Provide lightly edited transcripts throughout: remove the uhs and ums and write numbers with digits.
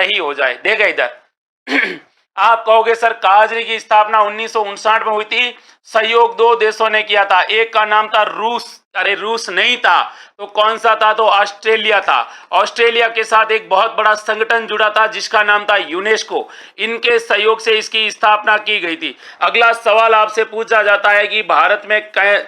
सही हो जाए। देखा इधर आप कहोगे सर काजरी की स्थापना 1959 में हुई थी, सहयोग दो देशों ने किया था, एक का नाम था रूस, अरे रूस नहीं था तो कौन सा था, तो ऑस्ट्रेलिया था। ऑस्ट्रेलिया के साथ एक बहुत बड़ा संगठन जुड़ा था जिसका नाम था यूनेस्को, इनके सहयोग से इसकी स्थापना की गई थी। अगला सवाल आपसे पूछा जाता है कि भारत में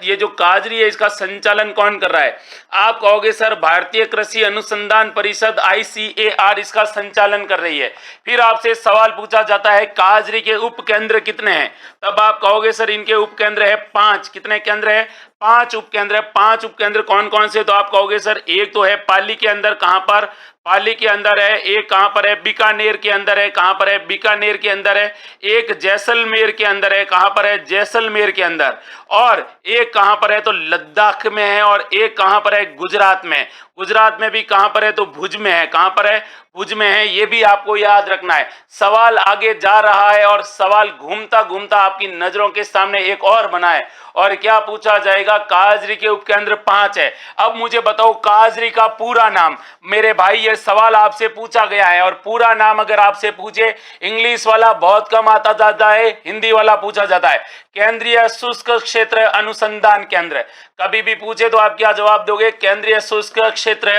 ये जो काजरी है इसका संचालन कौन कर रहा है। आप कहोगे सर भारतीय कृषि अनुसंधान परिषद ICAR इसका संचालन कर रही है। फिर आपसे सवाल पूछा जाता है काजरी के उपकेंद्र कितने हैं, तब आप कहोगे सर इनके उपकेंद्र है 5। कितने केंद्र है, 5 उपकेंद्र है। 5 उपकेंद्र कौन कौन से, तो आप कहोगे सर एक तो है पाली के अंदर, कहां पर, पाली के अंदर है, एक कहां पर है, बीकानेर के अंदर है, कहां पर है, बीकानेर के अंदर है, एक जैसलमेर के अंदर है, कहां पर है, जैसलमेर के अंदर, और एक कहां पर है, तो लद्दाख में है, और एक कहां पर है, गुजरात में। गुजरात में भी कहां पर है, तो भुज में है। कहां पर है, भुज में है। ये भी आपको याद रखना है। सवाल आगे जा रहा है और सवाल घूमता घूमता आपकी नजरों के सामने एक और बना है, और क्या पूछा जाएगा, काजरी के उपकेंद्र 5 है। अब मुझे बताओ काजरी का पूरा नाम। मेरे भाई ये सवाल आपसे पूछा गया है, और पूरा नाम अगर आपसे पूछे, इंग्लिश वाला बहुत कम आता जाता है, हिंदी वाला पूछा जाता है। केंद्रीय शुष्क क्षेत्र अनुसंधान केंद्र, कभी भी पूछे तो आप क्या जवाब दोगे, केंद्रीय शुष्क क्षेत्र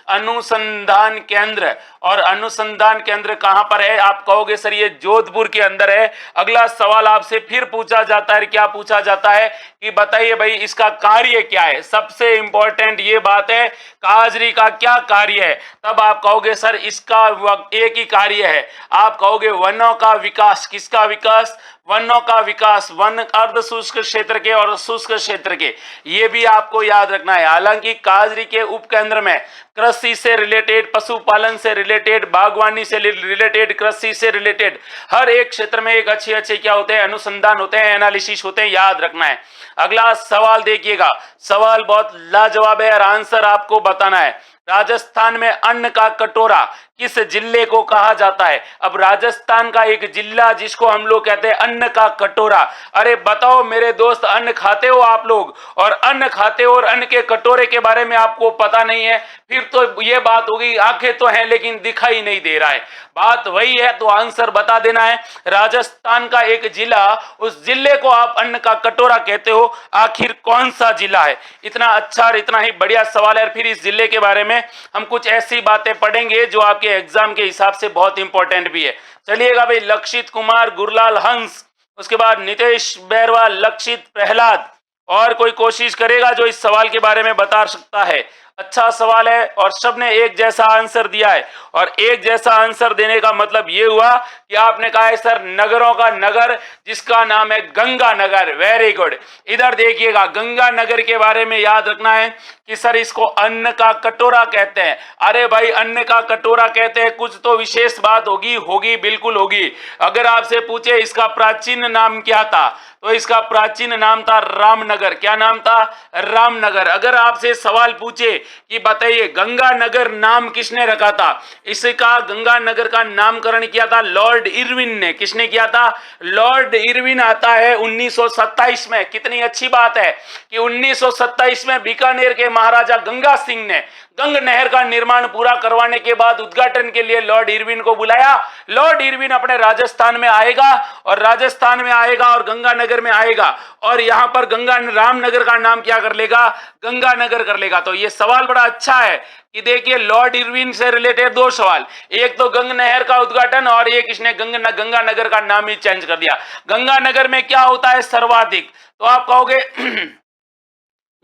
अनुसंधान केंद्र। और अनुसंधान केंद्र कहां पर है, आप कहोगे सर ये जोधपुर के अंदर है। अगला सवाल आपसे फिर पूछा जाता है, क्या पूछा जाता है कि बताइए भाई इसका कार्य क्या है। सबसे इंपॉर्टेंट ये बात है काजरी का क्या कार्य है, तब आप कहोगे सर इसका एक ही कार्य है, आप कहोगे वनों का विकास। किसका विकास, वनों का विकास, वन अर्ध शुष्क क्षेत्र के और शुष्क क्षेत्र के, ये भी आपको याद रखना है। हालांकि काजरी के उपकेंद्र में कृषि से रिलेटेड, पशुपालन से रिलेटेड, बागवानी से रिलेटेड, कृषि से रिलेटेड हर एक क्षेत्र में एक अच्छे अच्छे क्या होते हैं, अनुसंधान होते हैं, एनालिसिस होते हैं, याद रखना है। अगला सवाल देखिएगा, सवाल बहुत लाजवाब है और आंसर आपको बताना है। राजस्थान में अन्न का कटोरा किस जिले को कहा जाता है। अब राजस्थान का एक जिला जिसको हम लोग कहते हैं अन्न का कटोरा। अरे बताओ मेरे दोस्त, अन्न खाते हो आप लोग, और अन्न खाते हो और अन्न के कटोरे के बारे में आपको पता नहीं है, फिर तो ये बात होगी आंखें तो हैं लेकिन दिखाई नहीं दे रहा है। बात वही है, तो आंसर बता देना है। राजस्थान का एक जिला, उस जिले को आप अन्न का कटोरा कहते हो, आखिर कौन सा जिला है। इतना अच्छा और इतना ही बढ़िया सवाल है। फिर इस जिले के बारे में हम कुछ ऐसी बातें पढ़ेंगे जो आपके एग्जाम के हिसाब से बहुत इंपॉर्टेंट भी है। चलिएगा भाई, लक्षित कुमार, गुरलाल हंस, उसके बाद नितेश बैरवाल, लक्षित प्रहलाद, और कोई कोशिश करेगा जो इस सवाल के बारे में बता सकता है। अच्छा सवाल है और सबने एक जैसा आंसर दिया है, और एक जैसा आंसर देने का मतलब यह हुआ कि आपने कहा है सर नगरों का नगर जिसका नाम है गंगानगर। Very good. इधर देखिएगा, गंगानगर के बारे में याद रखना है कि सर इसको अन्न का कटोरा कहते हैं। अरे भाई अन्न का कटोरा कहते हैं, कुछ तो विशेष बात होगी, होगी बिल्कुल होगी। अगर आपसे पूछे इसका प्राचीन नाम क्या था, तो इसका प्राचीन नाम था रामनगर। क्या नाम था, रामनगर। अगर आपसे सवाल पूछे कि बताइए गंगानगर नाम किसने रखा था, इसका गंगानगर का नामकरण किया था लॉर्ड इरविन ने। किसने किया था, लॉर्ड इरविन आता है 1927 में। कितनी अच्छी बात है कि 1927 में बीकानेर के महाराजा गंगा सिंह ने गंग नहर का निर्माण पूरा करवाने के बाद उद्घाटन के लिए लॉर्ड इरविन को बुलाया। लॉर्ड इरविन अपने राजस्थान में आएगा, और राजस्थान में आएगा और गंगानगर में आएगा, और यहां पर गंगा रामनगर का नाम क्या कर लेगा, गंगानगर कर लेगा। तो ये सवाल बड़ा अच्छा है कि देखिए लॉर्ड इरविन से रिलेटेड दो सवाल, एक तो गंग नहर का उद्घाटन, और एक इसने गंगानगर का नाम ही चेंज कर दिया। गंगानगर में क्या होता है सर्वाधिक, तो आप कहोगे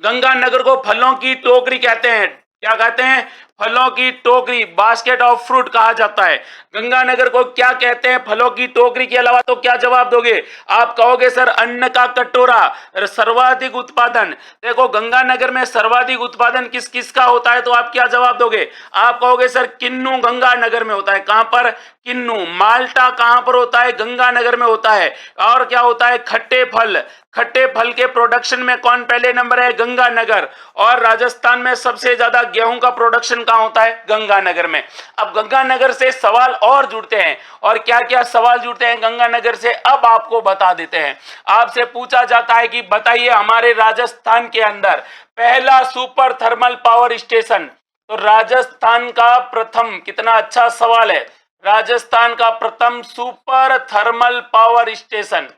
गंगानगर को फलों की टोकरी कहते हैं। क्या कहते हैं, फलों की टोकरी, बास्केट ऑफ फ्रूट कहा जाता है। गंगानगर को क्या कहते हैं फलों की टोकरी के अलावा, तो क्या जवाब दोगे, आप कहोगे सर अन्न का कटोरा। सर्वाधिक उत्पादन, देखो गंगानगर में सर्वाधिक उत्पादन किस किस का होता है, तो आप क्या जवाब दोगे, आप कहोगे सर किन्नू गंगानगर में होता है। कहां पर, किन्नू। माल्टा कहां पर होता है, गंगानगर में होता है। और क्या होता है, खट्टे फल, खट्टे फल के प्रोडक्शन में कौन पहले नंबर है, गंगानगर। और राजस्थान में सबसे ज्यादा गेहूं का प्रोडक्शन कहां होता है, गंगानगर में। अब गंगानगर से सवाल और जुड़ते हैं, और क्या क्या सवाल जुड़ते हैं गंगानगर से अब आपको बता देते हैं। आपसे पूछा जाता है कि बताइए हमारे राजस्थान के अंदर पहला सुपर थर्मल पावर स्टेशन, तो राजस्थान का प्रथम, कितना अच्छा सवाल है, राजस्थान का प्रथम super thermal power station,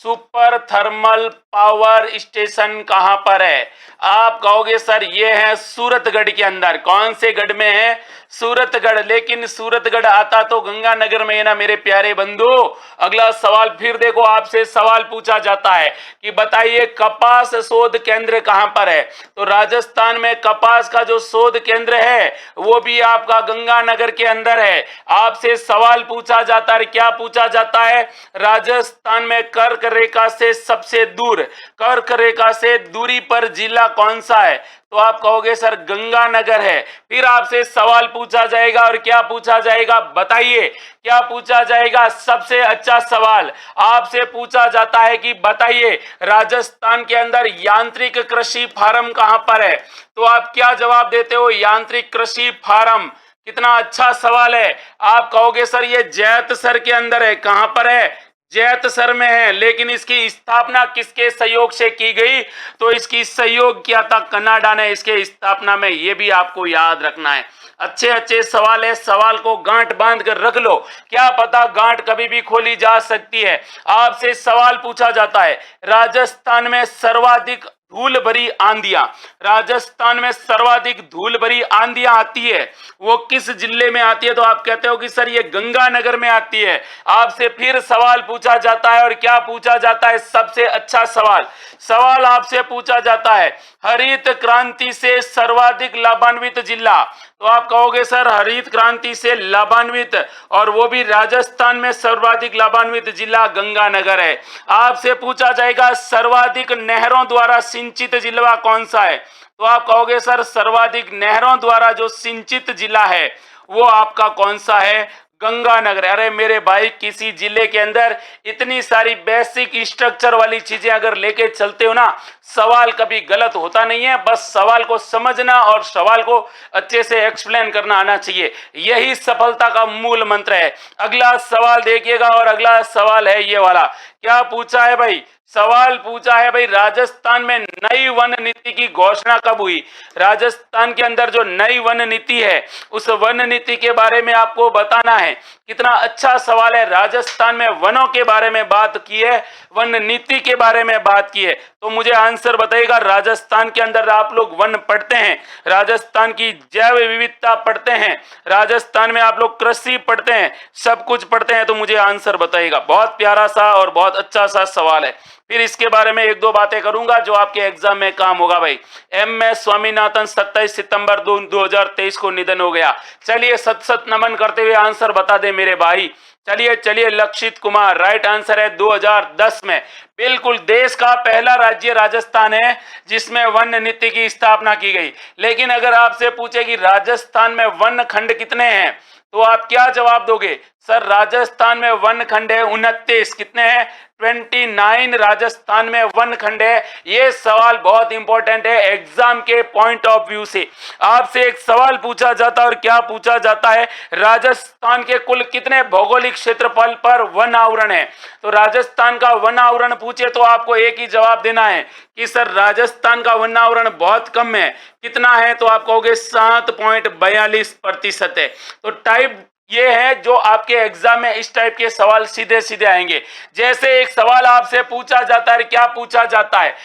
super thermal power station कहां पर है? आप कहोगे सर ये है सूरतगढ़ के अंदर। कौन से गढ़ में है? सूरतगढ़। लेकिन सूरतगढ़ आता तो गंगानगर में है ना मेरे प्यारे बंधु। अगला सवाल फिर देखो, आपसे सवाल पूछा जाता है कि बताइए कपास शोध केंद्र कहां पर है? तो राजस्थान में कपास का जो शोध केंद्र है वो भी आपका गंगानगर के अंदर है। आपसे सवाल पूछा जाता है, क्या पूछा जाता है? राजस्थान में कर्क रेखा से सबसे दूर, कर्क रेखा से दूरी पर जिला कौन सा है? तो आप कहोगे सर गंगानगर है। फिर आपसे सवाल पूछा जाएगा, और क्या पूछा जाएगा बताइए, क्या पूछा जाएगा? सबसे अच्छा सवाल आपसे पूछा जाता है कि बताइए राजस्थान के अंदर यांत्रिक कृषि फार्म कहां पर है? तो आप क्या जवाब देते हो? यांत्रिक कृषि फार्म। कितना अच्छा सवाल है। आप कहोगे सर ये जैतसर के अंदर है। कहां पर है? जैतसर में है। लेकिन इसकी स्थापना किसके सहयोग से की गई? तो इसकी सहयोग किया था कनाडा ने इसके स्थापना में। ये भी आपको याद रखना है। अच्छे अच्छे सवाल है, सवाल को गांठ बांध कर रख लो, क्या पता गांठ कभी भी खोली जा सकती है। आपसे सवाल पूछा जाता है राजस्थान में सर्वाधिक धूल भरी आंधियां, राजस्थान में सर्वाधिक धूल भरी आंधियां आती है वो किस जिले में आती है? तो आप कहते हो कि सर ये गंगानगर में आती है। आपसे फिर सवाल पूछा जाता है, और क्या पूछा जाता है? सबसे अच्छा सवाल, सवाल आपसे पूछा जाता है हरित क्रांति से सर्वाधिक लाभान्वित जिला। तो आप कहोगे सर हरित क्रांति से लाभान्वित, और वो भी राजस्थान में सर्वाधिक लाभान्वित जिला गंगानगर है। आपसे पूछा जाएगा सर्वाधिक नहरों द्वारा सिंचित जिला कौन सा है? तो आप कहोगे सर सर्वाधिक नहरों द्वारा जो सिंचित जिला है वो आपका कौन सा है? गंगानगर। अरे मेरे भाई, किसी जिले के अंदर इतनी सारी बेसिक स्ट्रक्चर वाली चीजें अगर लेके चलते हो ना, सवाल कभी गलत होता नहीं है। बस सवाल को समझना और सवाल को अच्छे से एक्सप्लेन करना आना चाहिए, यही सफलता का मूल मंत्र है। अगला सवाल देखिएगा, और अगला सवाल है ये वाला। क्या पूछा है भाई? सवाल पूछा है भाई राजस्थान में नई वन नीति की घोषणा कब हुई? राजस्थान के अंदर जो नई वन नीति है उस वन नीति के बारे में आपको बताना है। कितना अच्छा सवाल है। राजस्थान में वनों के बारे में बात की है, वन नीति के बारे में बात की है, तो मुझे आंसर बताइएगा। राजस्थान के अंदर आप लोग वन पढ़ते हैं, राजस्थान की जैव विविधता पढ़ते हैं, राजस्थान में आप लोग कृषि पढ़ते हैं, सब कुछ पढ़ते हैं, तो मुझे आंसर बताइएगा। बहुत प्यारा सा और बहुत अच्छा सा सवाल है। फिर इसके बारे में एक दो बातें करूंगा जो आपके एग्जाम में काम होगा भाई। एम.एस. स्वामीनाथन 27 सितंबर 2023 को निधन हो गया। चलिए सत सत नमन करते हुए आंसर बता दे मेरे भाई। चलिए लक्षित कुमार, राइट आंसर है 2010 में। बिल्कुल, देश का पहला राज्य राजस्थान है जिसमें वन नीति की स्थापना की गई। लेकिन अगर आपसे पूछे कि राजस्थान में वन खंड कितने हैं, तो आप क्या जवाब दोगे? सर राजस्थान में वन खंड है 29। कितने हैं? 29 राजस्थान में वन खंड है। ये सवाल बहुत इंपॉर्टेंट है एग्जाम के पॉइंट ऑफ व्यू से। आपसे एक सवाल पूछा जाता है, और क्या पूछा जाता है? राजस्थान के कुल कितने भौगोलिक क्षेत्रफल पर वन आवरण है? तो राजस्थान का वन आवरण पूछे तो आपको एक ही जवाब देना है कि सर राजस्थान का वन आवरण बहुत कम है। कितना है? तो आप कहोगे 7.42% है। तो टाइप ये है जो आपके एग्जाम में इस टाइप के सवाल सीधे सीधे आएंगे। जैसे एक सवाल आपसे पूछा जाता है, क्या पूछा जाता है?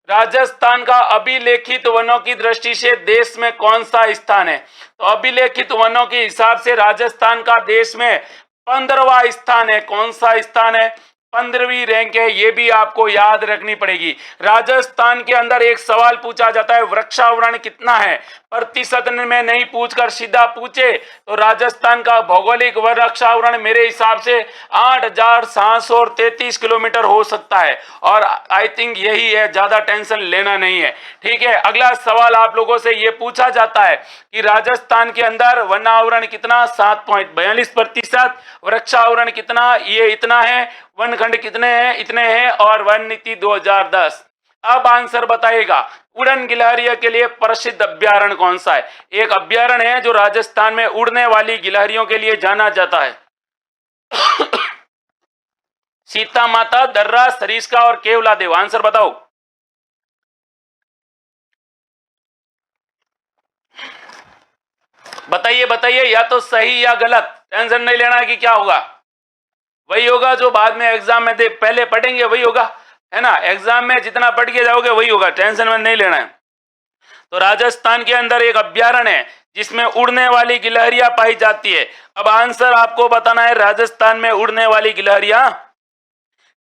राजस्थान का अभिलेखित वनों की दृष्टि से देश में कौन सा स्थान है? तो अभिलेखित वनों के हिसाब से राजस्थान का देश में 15वां स्थान है। कौन सा स्थान है? 15वीं रैंक है। ये भी आपको याद रखनी पड़ेगी। राजस्थान के अंदर एक सवाल पूछा जाता है वृक्षावरण कितना है? प्रतिशत में नहीं पूछकर सीधा पूछे तो राजस्थान का भौगोलिक वृक्षावरण मेरे हिसाब से 8,733 किलोमीटर हो सकता है, और आई थिंक यही है, ज्यादा टेंशन लेना नहीं है। ठीक है, अगला सवाल आप लोगों से ये पूछा जाता है कि राजस्थान के अंदर वनावरण कितना? 7.42%। वृक्षावरण कितना? ये इतना है। वनखंड कितने हैं? इतने हैं। और वन नीति 2010। अब आंसर बताइएगा, उड़न गिलहरियों के लिए प्रसिद्ध अभ्यारण्य कौन सा है? एक अभ्यारण्य है जो राजस्थान में उड़ने वाली गिलहरियों के लिए जाना जाता है। सीता माता, दर्रा, सरिस्का और केवला देव। आंसर बताओ। बताइए बताइए, या तो सही या गलत, टेंशन नहीं लेना कि क्या होगा, वही होगा जो बाद में एग्जाम में दे पहले पढ़ेंगे वही होगा, है ना। एग्जाम में जितना पढ़ के जाओगे वही होगा, टेंशन में नहीं लेना है। तो राजस्थान के अंदर एक अभ्यारण्य है जिसमें उड़ने वाली गिलहरियां पाई जाती है। अब आंसर आपको बताना है, राजस्थान में उड़ने वाली गिलहरियां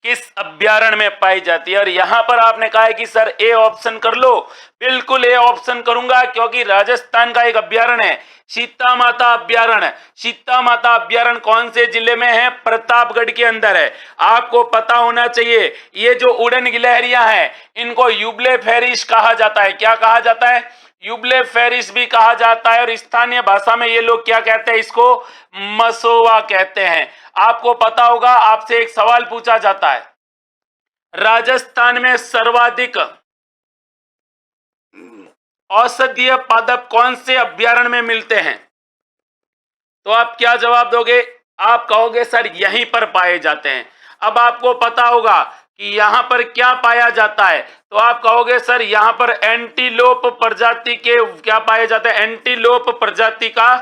किस अभ्यारण्य में पाई जाती है। और यहां पर आपने कहा है कि सर ए ऑप्शन कर लो, बिल्कुल ए ऑप्शन करूंगा, क्योंकि राजस्थान का एक अभ्यारण्य है सीता माता अभ्यारण्य। सीता माता अभ्यारण्य कौन से जिले में है? प्रतापगढ़ के अंदर है। आपको पता होना चाहिए, ये जो उड़न गिलहरियां हैं इनको यूबले फेरिस कहा जाता है। क्या कहा जाता है? यूबले फेरिस भी कहा जाता है, और स्थानीय भाषा में ये लोग क्या कहते हैं? इसको मसोवा कहते हैं। आपको पता होगा, आपसे एक सवाल पूछा जाता है, राजस्थान में सर्वाधिक औषधीय पादप कौन से अभ्यारण्य में मिलते हैं? तो आप क्या जवाब दोगे? आप कहोगे सर यहीं पर पाए जाते हैं। अब आपको पता होगा कि यहां पर क्या पाया जाता है, तो आप कहोगे सर यहां पर एंटीलोप प्रजाति के क्या पाया जाता है? एंटीलोप प्रजाति का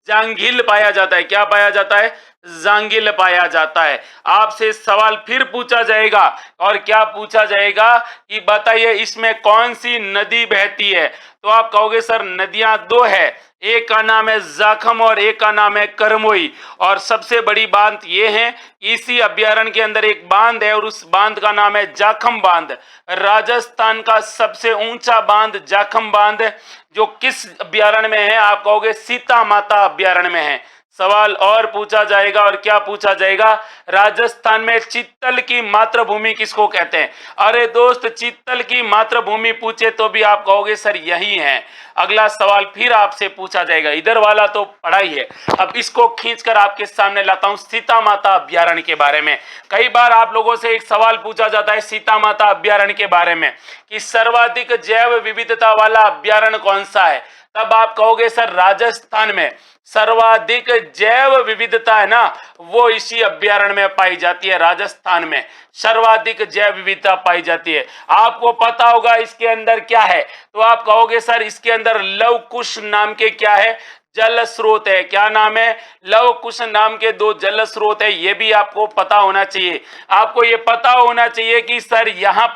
जांघिल पाया जाता है। क्या पाया जाता है? जांगिल पाया जाता है। आपसे सवाल फिर पूछा जाएगा, और क्या पूछा जाएगा कि बताइए इसमें कौन सी नदी बहती है? तो आप कहोगे सर नदियां दो है, एक का नाम है जाखम और एक का नाम है करमोई। और सबसे बड़ी बात यह है, इसी अभ्यारण्य के अंदर एक बांध है और उस बांध का नाम है जाखम बांध। राजस्थान का सबसे ऊंचा बांध जाखम बांध, जो किस अभ्यारण्य में है? आप कहोगे सीता माता अभ्यारण्य में है। सवाल और पूछा जाएगा, और क्या पूछा जाएगा? राजस्थान में चित्तल की मातृभूमि किसको कहते हैं? अरे दोस्त, चित्तल की मातृभूमि पूछे तो भी आप कहोगे सर यही है। अगला सवाल फिर आपसे पूछा जाएगा, इधर वाला तो पढ़ा ही है, अब इसको खींचकर आपके सामने लाता हूं सीता माता अभ्यारण्य के बारे में। कई बार आप लोगों से एक सवाल पूछा जाता है सीता माता अभ्यारण्य के बारे में कि सर्वाधिक जैव विविधता वाला अभ्यारण्य कौन सा है? तब आप कहोगे सर राजस्थान में सर्वाधिक जैव विविधता है ना, वो इसी अभ्यारण्य में पाई जाती है। राजस्थान में सर्वाधिक जैव विविधता पाई जाती है। आपको पता होगा इसके अंदर क्या है, तो आप कहोगे सर इसके अंदर लव कुश नाम के क्या है? जल स्रोत है। क्या नाम है? लव कुश नाम के दो जल स्रोत है। ये भी आपको पता होना चाहिए। आपको ये पता होना चाहिए कि सर यहाँ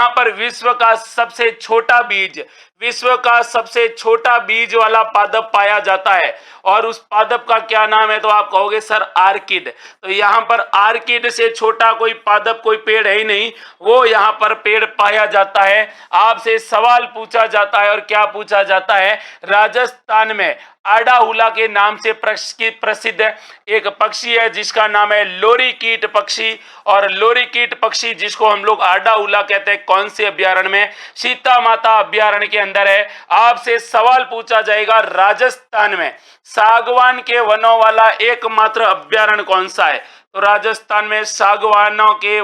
पर विश्व का सबसे छोटा बीज, विश्व का सबसे छोटा बीज वाला पादप पाया जाता है, और उस पादप का क्या नाम है? तो आप कहोगे सर आर्किड। तो यहाँ पर आर्किड से छोटा कोई पादप, कोई पेड़ है ही नहीं, वो यहाँ पर पेड़ पाया जाता है। आपसे सवाल पूछा जाता है, और क्या पूछा जाता है? राजस्थान में आडाहुला के नाम से प्रसिद्ध एक पक्षी है जिसका नाम है लोरीकीट पक्षी, और लोरीकीट पक्षी जिसको हम लोग आडाहुला कहते हैं, कौन से अभ्यारण्य में? सीता माता अभ्यारण्य के अंदर है। आपसे सवाल पूछा जाएगा राजस्थान में सागवान के वनों वाला एकमात्र अभ्यारण्य कौन सा है? तो राजस्थान में सागवानों के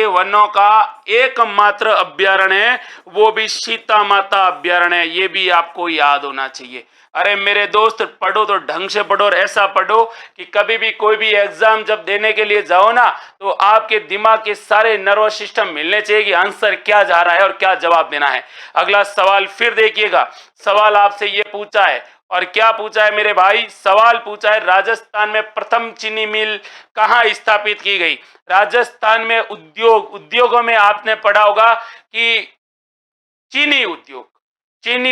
वनों का एकमात्र अभ्यारण्य है, वो भी सीता माता अभ्यारण्य है। ये भी आपको याद होना चाहिए। अरे मेरे दोस्त, पढ़ो तो ढंग से पढ़ो, और ऐसा पढ़ो कि कभी भी कोई भी एग्जाम जब देने के लिए जाओ ना, तो आपके दिमाग के सारे नर्वस सिस्टम मिलने चाहिए कि आंसर क्या जा रहा है और क्या जवाब देना है। अगला सवाल फिर देखिएगा। सवाल आपसे ये पूछा है, और क्या पूछा है मेरे भाई? सवाल पूछा है राजस्थान में प्रथम चीनी मिल कहाँ स्थापित की गई? राजस्थान में उद्योगों में आपने पढ़ा होगा कि चीनी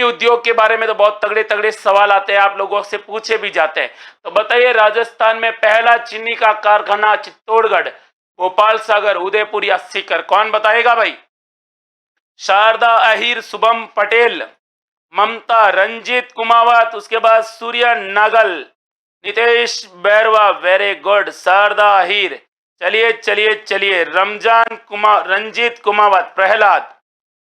उद्योग के बारे में तो बहुत तगड़े तगड़े सवाल आते हैं, आप लोगों से पूछे भी जाते हैं। तो बताइए राजस्थान में पहला चीनी का कारखाना चित्तौड़गढ़, भोपाल सागर, उदयपुर या सीकर? कौन बताएगा भाई? शारदा अहिर, शुभम पटेल, ममता, रंजीत कुमावत, उसके बाद सूर्य नागल, नितेश बैरवा, वेरी गुड, शारदा अहिर। चलिए चलिए चलिए, रंजीत कुमावत, प्रहलाद,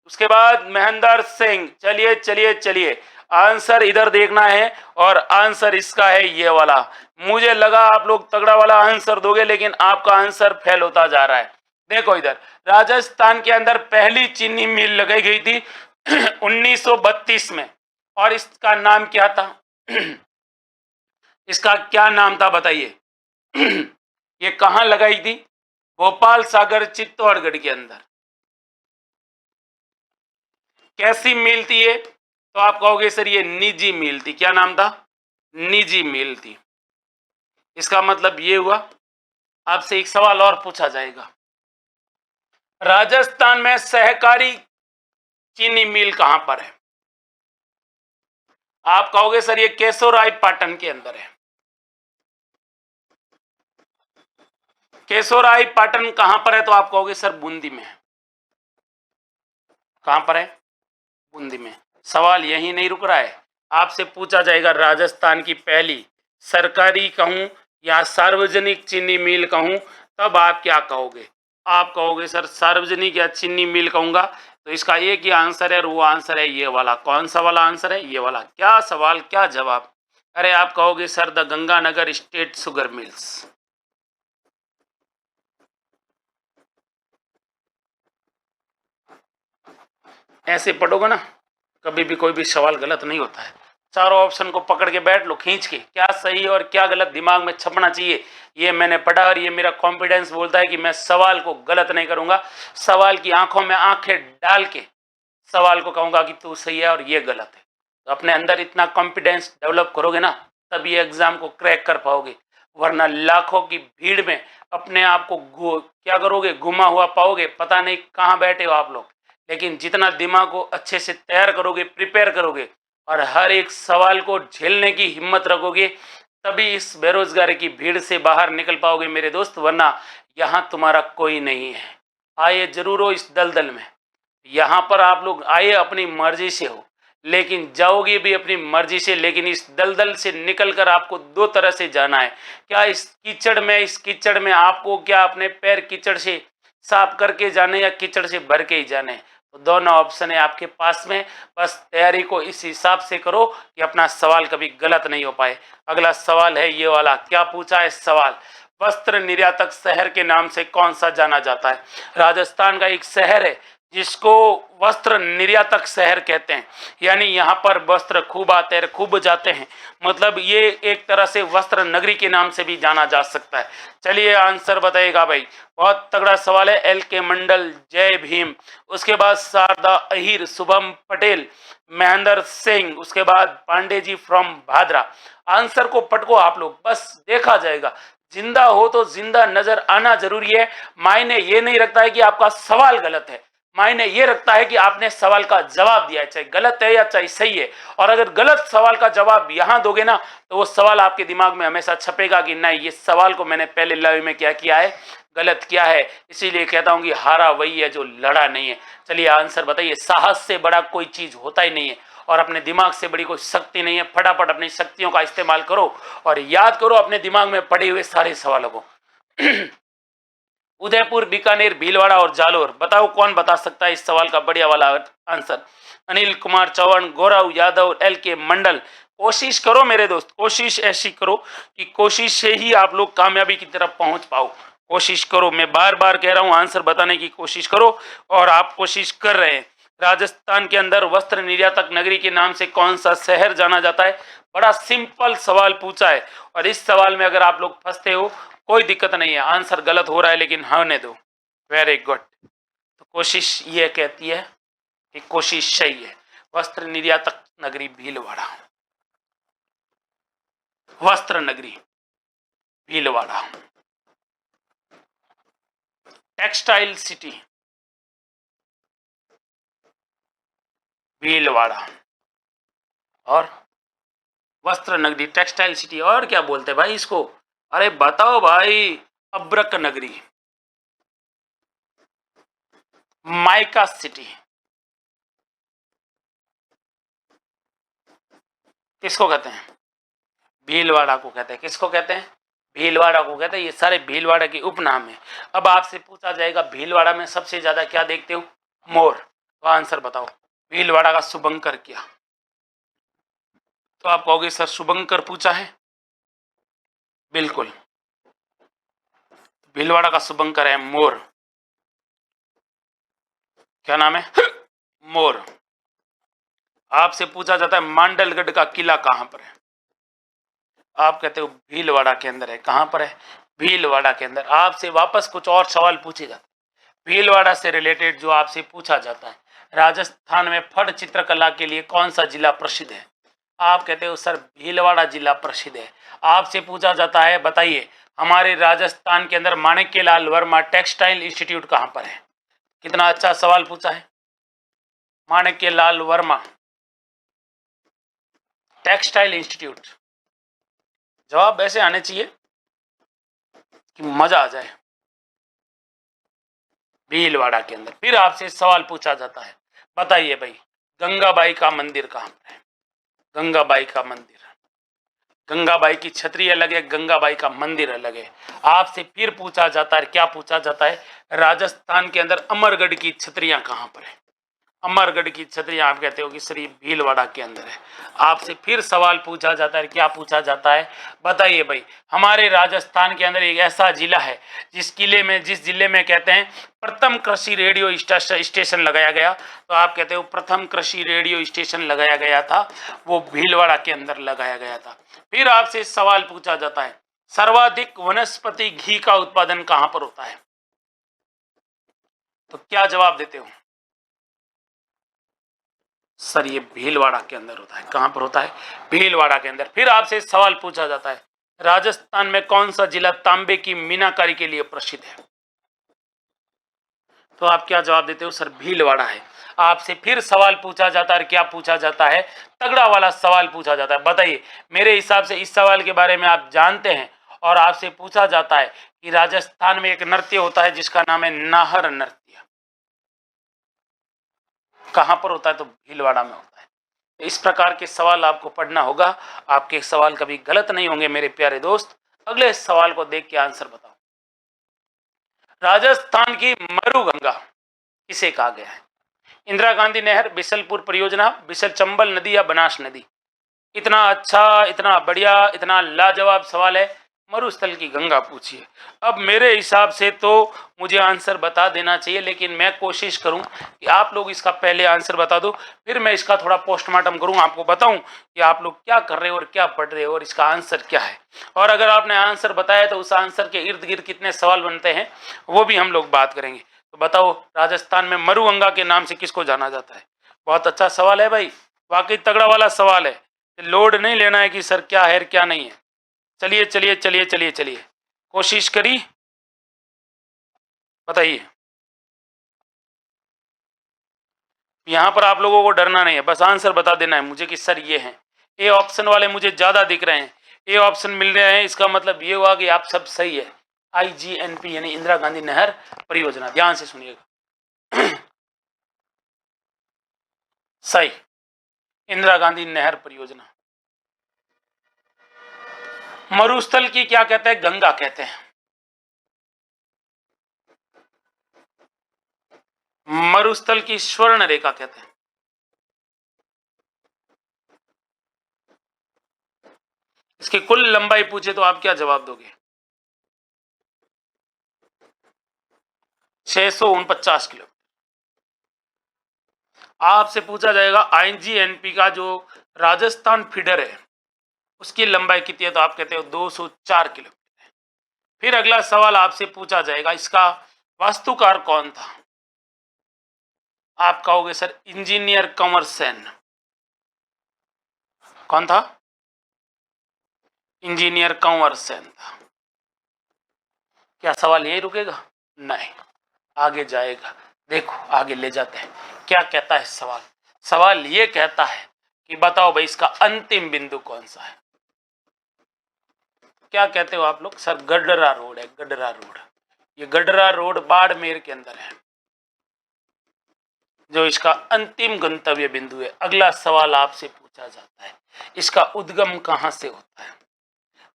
उसके बाद महेंद्र सिंह। चलिए चलिए चलिए, आंसर इधर देखना है, और आंसर इसका है ये वाला। मुझे लगा आप लोग तगड़ा वाला आंसर दोगे, लेकिन आपका आंसर फेल होता जा रहा है। देखो इधर, राजस्थान के अंदर पहली चीनी मिल लगाई गई थी 1932 में, और इसका नाम क्या था? इसका क्या नाम था बताइए? ये कहां लगाई थी? भोपाल सागर, चित्तौड़गढ़ के अंदर। कैसी मिल थी ये? तो आप कहोगे सर ये निजी मिल थी। क्या नाम था? निजी मिल थी। इसका मतलब ये हुआ, आपसे एक सवाल और पूछा जाएगा, राजस्थान में सहकारी चीनी मिल कहां पर है? आप कहोगे सर ये केशोराय पाटन के अंदर है। केशोराय पाटन कहां पर है? तो आप कहोगे सर बूंदी में है। कहां पर है? बूंदी में। सवाल यही नहीं रुक रहा है, आपसे पूछा जाएगा राजस्थान की पहली सरकारी कहूं या सार्वजनिक चीनी मिल कहूं, तब आप क्या कहोगे? आप कहोगे सर सार्वजनिक या चीनी मिल कहूंगा। तो इसका एक ही आंसर है और वो आंसर है ये वाला। कौन सा वाला आंसर है? ये वाला। क्या सवाल, क्या जवाब? अरे आप कहोगे sir the Ganganagar state sugar mills. ऐसे पढ़ोगे ना, कभी भी कोई भी सवाल गलत नहीं होता है। चारों ऑप्शन को पकड़ के बैठ लो खींच के, क्या सही और क्या गलत दिमाग में छपना चाहिए ये मैंने पढ़ा, और ये मेरा कॉन्फिडेंस बोलता है कि मैं सवाल को गलत नहीं करूंगा। सवाल की आंखों में आंखें डाल के सवाल को कहूंगा कि तू सही है और ये गलत है। तो अपने अंदर इतना कॉन्फिडेंस डेवलप करोगे ना, तब ये एग्जाम को क्रैक कर पाओगे, वरना लाखों की भीड़ में अपने आप को क्या करोगे, घुमा हुआ पाओगे। पता नहीं कहाँ बैठे हो आप लोग, लेकिन जितना दिमाग को अच्छे से तैयार करोगे, प्रिपेयर करोगे और हर एक सवाल को झेलने की हिम्मत रखोगे, तभी इस बेरोजगारी की भीड़ से बाहर निकल पाओगे मेरे दोस्त, वरना यहाँ तुम्हारा कोई नहीं है। आए जरूर हो इस दलदल में, यहाँ पर आप लोग आए अपनी मर्जी से हो, लेकिन जाओगे भी अपनी मर्जी से, लेकिन इस दलदल से निकलकर आपको दो तरह से जाना है। क्या इस कीचड़ में आपको क्या अपने पैर कीचड़ से साफ करके जाने या कीचड़ से भर के ही जाने? तो दोनों ऑप्शन है आपके पास में, बस तैयारी को इस हिसाब से करो कि अपना सवाल कभी गलत नहीं हो पाए। अगला सवाल है ये वाला। क्या पूछा है सवाल? वस्त्र निर्यातक शहर के नाम से कौन सा जाना जाता है? राजस्थान का एक शहर है जिसको वस्त्र निर्यातक शहर कहते हैं, यानी यहाँ पर वस्त्र खूब आते हैं, खूब जाते हैं, मतलब ये एक तरह से वस्त्र नगरी के नाम से भी जाना जा सकता है। चलिए आंसर बताइएगा भाई, बहुत तगड़ा सवाल है। एल के मंडल, जय भीम, उसके बाद शारदा अहिर, शुभम पटेल, महेंद्र सिंह, उसके बाद पांडे जी फ्रॉम भादरा। आंसर को पटको आप लोग, बस देखा जाएगा। जिंदा हो तो जिंदा नजर आना जरूरी है। मायने ये नहीं रखता है कि आपका सवाल गलत है, मायने ये रखता है कि आपने सवाल का जवाब दिया है, चाहे गलत है या चाहे सही है। और अगर गलत सवाल का जवाब यहां दोगे ना, तो वो सवाल आपके दिमाग में हमेशा छपेगा कि नहीं, ये सवाल को मैंने पहले लाइव में क्या किया है, गलत किया है। इसीलिए कहता हूं कि हारा वही है जो लड़ा नहीं है। चलिए आंसर बताइए। साहस से बड़ा कोई चीज होता ही नहीं है, और अपने दिमाग से बड़ी कोई शक्ति नहीं है। फटाफट अपनी शक्तियों का इस्तेमाल करो और याद करो अपने दिमाग में पड़े हुए सारे सवालों को। उदयपुर, बीकानेर, भीलवाड़ा और जालोर, बताओ कौन बता सकता है इस सवाल का बढ़िया वाला आंसर? अनिल कुमार चौहान, गौरव यादव, एल के मंडल। कोशिश करो मेरे दोस्त, कोशिश ऐसी करो कि कोशिश से ही आप लोग कामयाबी की तरफ पहुंच पाओ। कोशिश करो, मैं बार बार कह रहा हूं, आंसर बताने की कोशिश करो और आप कोशिश कर रहे हैं। राजस्थान के अंदर वस्त्र निर्यातक नगरी के नाम से कौन सा शहर जाना जाता है? बड़ा सिंपल सवाल पूछा है, और इस सवाल में अगर आप लोग फंसते हो कोई दिक्कत नहीं है, आंसर गलत हो रहा है लेकिन होने दो। Very good. तो कोशिश ये कहती है कि कोशिश सही है। वस्त्र निर्यातक नगरी भीलवाड़ा, वस्त्र नगरी भीलवाड़ा। टेक्सटाइल सिटी भीलवाड़ा, और वस्त्र नगरी टेक्सटाइल सिटी। और क्या बोलते हैं भाई इसको? अरे बताओ भाई, अब्रक नगरी, माइका सिटी। किसको कहते हैं? भीलवाड़ा को कहते हैं। किसको कहते हैं? भीलवाड़ा को कहते हैं। ये सारे भीलवाड़ा के उपनाम है। अब आपसे पूछा जाएगा भीलवाड़ा में सबसे ज्यादा क्या देखते हो? मोर। तो आंसर बताओ, भीलवाड़ा का शुभंकर क्या? तो आप कहोगे सर शुभंकर पूछा है, बिल्कुल। भीलवाड़ा का शुभंकर है मोर। क्या नाम है? मोर। आपसे पूछा जाता है मांडलगढ़ का किला कहां पर है? आप कहते हो भीलवाड़ा के अंदर है। कहां पर है? भीलवाड़ा के अंदर। आपसे वापस कुछ और सवाल पूछे जाते हैं भीलवाड़ा से रिलेटेड, जो आपसे पूछा जाता है राजस्थान में फट चित्रकला के लिए कौन सा जिला प्रसिद्ध है? आप कहते हो सर भीलवाड़ा जिला प्रसिद्ध है। आपसे पूछा जाता है बताइए हमारे राजस्थान के अंदर माणिक्यलाल वर्मा टेक्सटाइल इंस्टीट्यूट कहां पर है? कितना अच्छा सवाल पूछा है। माणिक्यलाल वर्मा टेक्सटाइल इंस्टीट्यूट, जवाब ऐसे आने चाहिए कि मजा आ जाए। भीलवाड़ा के अंदर। फिर आपसे सवाल पूछा जाता है बताइए भाई गंगाबाई का मंदिर कहां पर है? गंगाबाई का मंदिर, गंगाबाई की छतरी अलग है, गंगाबाई का मंदिर अलग है। आपसे फिर पूछा जाता है, क्या पूछा जाता है, राजस्थान के अंदर अमरगढ़ की छतरियां कहां पर है? अमरगढ़ की छतरियां आप कहते हो कि श्री भीलवाड़ा के अंदर है। आपसे फिर सवाल पूछा जाता है, क्या पूछा जाता है, बताइए भाई हमारे राजस्थान के अंदर एक ऐसा जिला है जिस जिले में कहते हैं प्रथम कृषि रेडियो स्टेशन लगाया गया, तो आप कहते हो प्रथम कृषि रेडियो स्टेशन लगाया गया था, वो भीलवाड़ा के अंदर लगाया गया था। फिर आपसे सवाल पूछा जाता है सर्वाधिक वनस्पति घी का उत्पादन कहां पर होता है? तो क्या जवाब देते हो? सर ये भीलवाड़ा के अंदर होता है। कहां पर होता है? भीलवाड़ा के अंदर। फिर आपसे सवाल पूछा जाता है राजस्थान में कौन सा जिला तांबे की मीनाकारी के लिए प्रसिद्ध है? तो आप क्या जवाब देते हो? सर भीलवाड़ा है। आपसे फिर सवाल पूछा जाता है, क्या पूछा जाता है, तगड़ा वाला सवाल पूछा जाता है। बताइए मेरे हिसाब से इस सवाल के बारे में आप जानते हैं, और आपसे पूछा जाता है कि राजस्थान में एक नृत्य होता है जिसका नाम है नाहर नृत्य, कहां पर होता है? तो भीलवाड़ा में होता है। इस प्रकार के सवाल आपको पढ़ना होगा, आपके सवाल कभी गलत नहीं होंगे मेरे प्यारे दोस्त। अगले सवाल को देख के आंसर बताओ। राजस्थान की मरुगंगा किसे कहा गया है? इंदिरा गांधी नहर, बिसलपुर परियोजना, बिसल चंबल नदी या बनास नदी? इतना अच्छा, इतना बढ़िया, इतना लाजवाब सवाल है। मरुस्थल की गंगा पूछिए। अब मेरे हिसाब से तो मुझे आंसर बता देना चाहिए, लेकिन मैं कोशिश करूं कि आप लोग इसका पहले आंसर बता दो, फिर मैं इसका थोड़ा पोस्टमार्टम करूं, आपको बताऊं कि आप लोग क्या कर रहे हो और क्या पढ़ रहे हो और इसका आंसर क्या है। और अगर आपने आंसर बताया तो उस आंसर के इर्द गिर्द कितने सवाल बनते हैं वो भी हम लोग बात करेंगे। तो बताओ राजस्थान में मरुगंगा के नाम से किसको जाना जाता है? बहुत अच्छा सवाल है भाई, वाकई तगड़ा वाला सवाल है। लोड नहीं लेना है कि सर क्या है क्या नहीं है। चलिए चलिए चलिए चलिए चलिए, कोशिश करी, बताइए। यहां पर आप लोगों को डरना नहीं है, बस आंसर बता देना है मुझे कि सर ये हैं। ए ऑप्शन वाले मुझे ज्यादा दिख रहे हैं, ए ऑप्शन मिल रहे हैं, इसका मतलब ये हुआ कि आप सब सही है। IGNP यानी इंदिरा गांधी नहर परियोजना, ध्यान से सुनिएगा। सही, इंदिरा गांधी नहर परियोजना। मरुस्थल की क्या कहते हैं? गंगा कहते हैं। मरुस्थल की स्वर्ण रेखा कहते हैं। इसकी कुल लंबाई पूछे तो आप क्या जवाब दोगे? 649 किलोमीटर। आपसे पूछा जाएगा IGNP का जो राजस्थान फीडर है उसकी लंबाई कितनी है, तो आप कहते हो 204 किलोमीटर। फिर अगला सवाल आपसे पूछा जाएगा इसका वास्तुकार कौन था? आप कहोगे सर इंजीनियर कंवर सेन। कौन था? इंजीनियर कंवर सेन था। क्या सवाल यही रुकेगा? नहीं, आगे जाएगा। देखो आगे ले जाते हैं, क्या कहता है सवाल। सवाल ये कहता है कि बताओ भाई इसका अंतिम बिंदु कौन सा है? क्या कहते हो आप लोग? सर गडरा रोड है, गडरा रोड। ये गडरा रोड बाड़मेर के अंदर है जो इसका अंतिम गंतव्य बिंदु है। अगला सवाल आपसे पूछा जाता है इसका उद्गम कहां से होता है?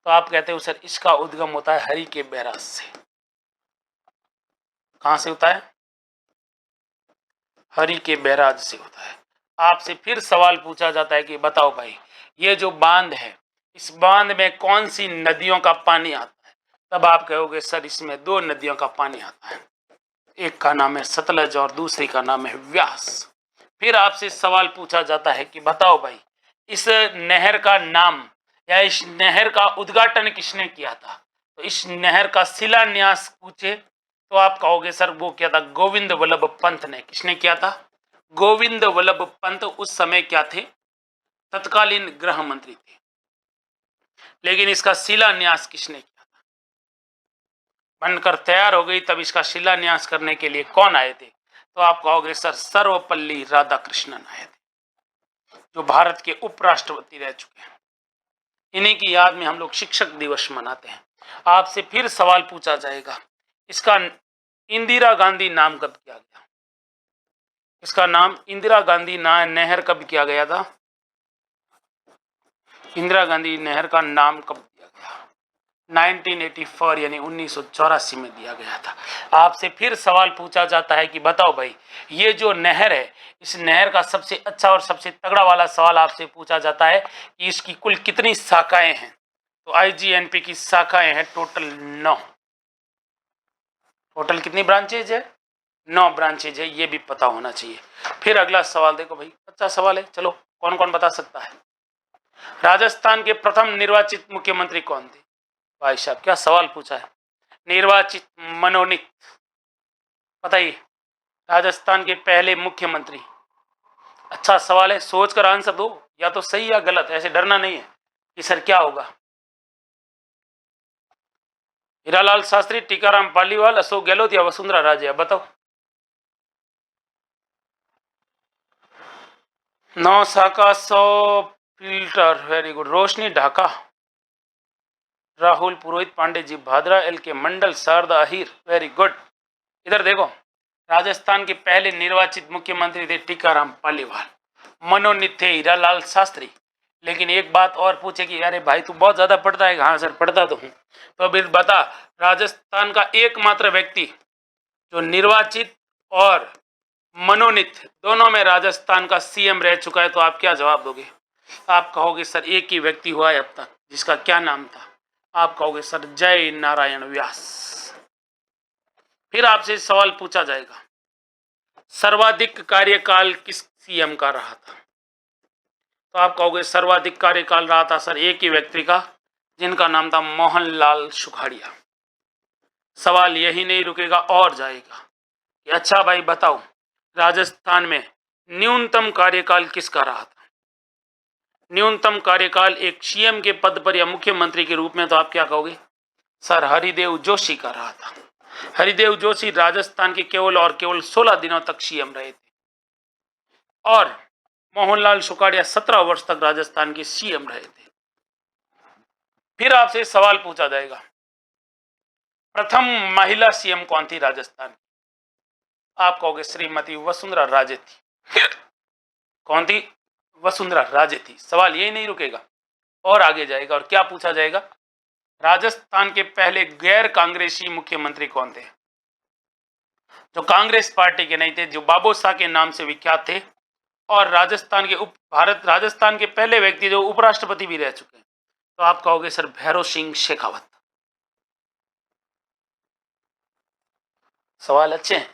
तो आप कहते हो सर इसका उद्गम होता है हरि के बैराज से। कहां से होता है? हरि के बैराज से होता है। आपसे फिर सवाल पूछा जाता है कि बताओ भाई ये जो बांध है इस बांध में कौन सी नदियों का पानी आता है? तब आप कहोगे सर इसमें 2 नदियों का पानी आता है, एक का नाम है सतलज और दूसरी का नाम है व्यास। फिर आपसे सवाल पूछा जाता है कि बताओ भाई इस नहर का नाम या इस नहर का उद्घाटन किसने किया था? तो इस नहर का शिलान्यास पूछे तो आप कहोगे सर वो क्या था? गोविंद वल्लभ पंत ने। किसने किया था? गोविंद वल्लभ पंत उस समय क्या थे? तत्कालीन गृह मंत्री थे। लेकिन इसका शिलान्यास किसने किया था? बनकर तैयार हो गई, तब इसका शिलान्यास करने के लिए कौन आए थे? तो आप कहोगे सर सर्वपल्ली राधाकृष्णन आए थे, जो भारत के उपराष्ट्रपति रह चुके हैं। इन्हीं की याद में हम लोग शिक्षक दिवस मनाते हैं। आपसे फिर सवाल पूछा जाएगा, इसका इंदिरा गांधी नाम कब किया गया? इसका नाम इंदिरा गांधी नहर कब किया गया था? इंदिरा गांधी नहर का नाम कब दिया गया? 1984 यानी 1984 में दिया गया था। आपसे फिर सवाल पूछा जाता है कि बताओ भाई, ये जो नहर है, इस नहर का सबसे अच्छा और सबसे तगड़ा वाला सवाल आपसे पूछा जाता है कि इसकी कुल कितनी शाखाएं हैं? तो आईजीएनपी की शाखाएं हैं टोटल 9। टोटल कितनी ब्रांचेज है? 9 ब्रांचेज है, ये भी पता होना चाहिए। फिर अगला सवाल देखो भाई, अच्छा सवाल है, चलो कौन कौन बता सकता है? राजस्थान के प्रथम निर्वाचित मुख्यमंत्री कौन थे? भाई साहब क्या सवाल पूछा है, निर्वाचित मनोनीत, बताइए राजस्थान के पहले मुख्यमंत्री। अच्छा सवाल है, सोच कर आंसर दो, या तो सही या गलत, ऐसे डरना नहीं है कि सर क्या होगा। हीरालाल शास्त्री, टीकाराम पालीवाल, अशोक गहलोत या वसुंधरा राजे, बताओ। 9 शाखा 100 फिल्टर, वेरी गुड। रोशनी ढाका, राहुल पुरोहित, पांडे जी भादरा, एल के मंडल, शारदा अहिर, वेरी गुड। इधर देखो, राजस्थान के पहले निर्वाचित मुख्यमंत्री थे टीकाराम पालीवाल, मनोनीत थे हीरालाल शास्त्री। लेकिन एक बात और पूछे कि अरे भाई तू बहुत ज्यादा पढ़ता है, हाँ सर पढ़ता तो हूं। तो अभी बता, राजस्थान का एकमात्र व्यक्ति जो निर्वाचित और मनोनीत दोनों में राजस्थान का सीएम रह चुका है, तो आप क्या जवाब दोगे? आप कहोगे सर एक ही व्यक्ति हुआ है अब तक, जिसका क्या नाम था? आप कहोगे सर जय नारायण व्यास। फिर आपसे सवाल पूछा जाएगा, सर्वाधिक कार्यकाल किस सीएम का रहा था? तो आप कहोगे सर्वाधिक कार्यकाल रहा था सर एक ही व्यक्ति का, जिनका नाम था मोहनलाल सुखाड़िया। सवाल यही नहीं रुकेगा और जाएगा कि अच्छा भाई बताओ, राजस्थान में न्यूनतम कार्यकाल किसका रहा था? न्यूनतम कार्यकाल एक सीएम के पद पर या मुख्यमंत्री के रूप में, तो आप क्या कहोगे? सर हरिदेव जोशी का रहा था। हरिदेव जोशी राजस्थान के केवल और केवल 16 दिनों तक सीएम रहे थे, और मोहनलाल सुखाड़िया 17 वर्ष तक राजस्थान के सीएम रहे थे। फिर आपसे सवाल पूछा जाएगा, प्रथम महिला सीएम कौन थी राजस्थान की? आप कहोगे श्रीमती वसुंधरा राजे थी। कौन थी? वसुंधरा राजे थी। सवाल यही नहीं रुकेगा और आगे जाएगा, और क्या पूछा जाएगा, राजस्थान के पहले गैर कांग्रेसी मुख्यमंत्री कौन थे, जो कांग्रेस पार्टी के नहीं थे, जो बाबू शाह के नाम से विख्यात थे, और राजस्थान के पहले व्यक्ति जो उपराष्ट्रपति भी रह चुके हैं? तो आप कहोगे सर भैरव सिंह शेखावत। सवाल अच्छे हैं,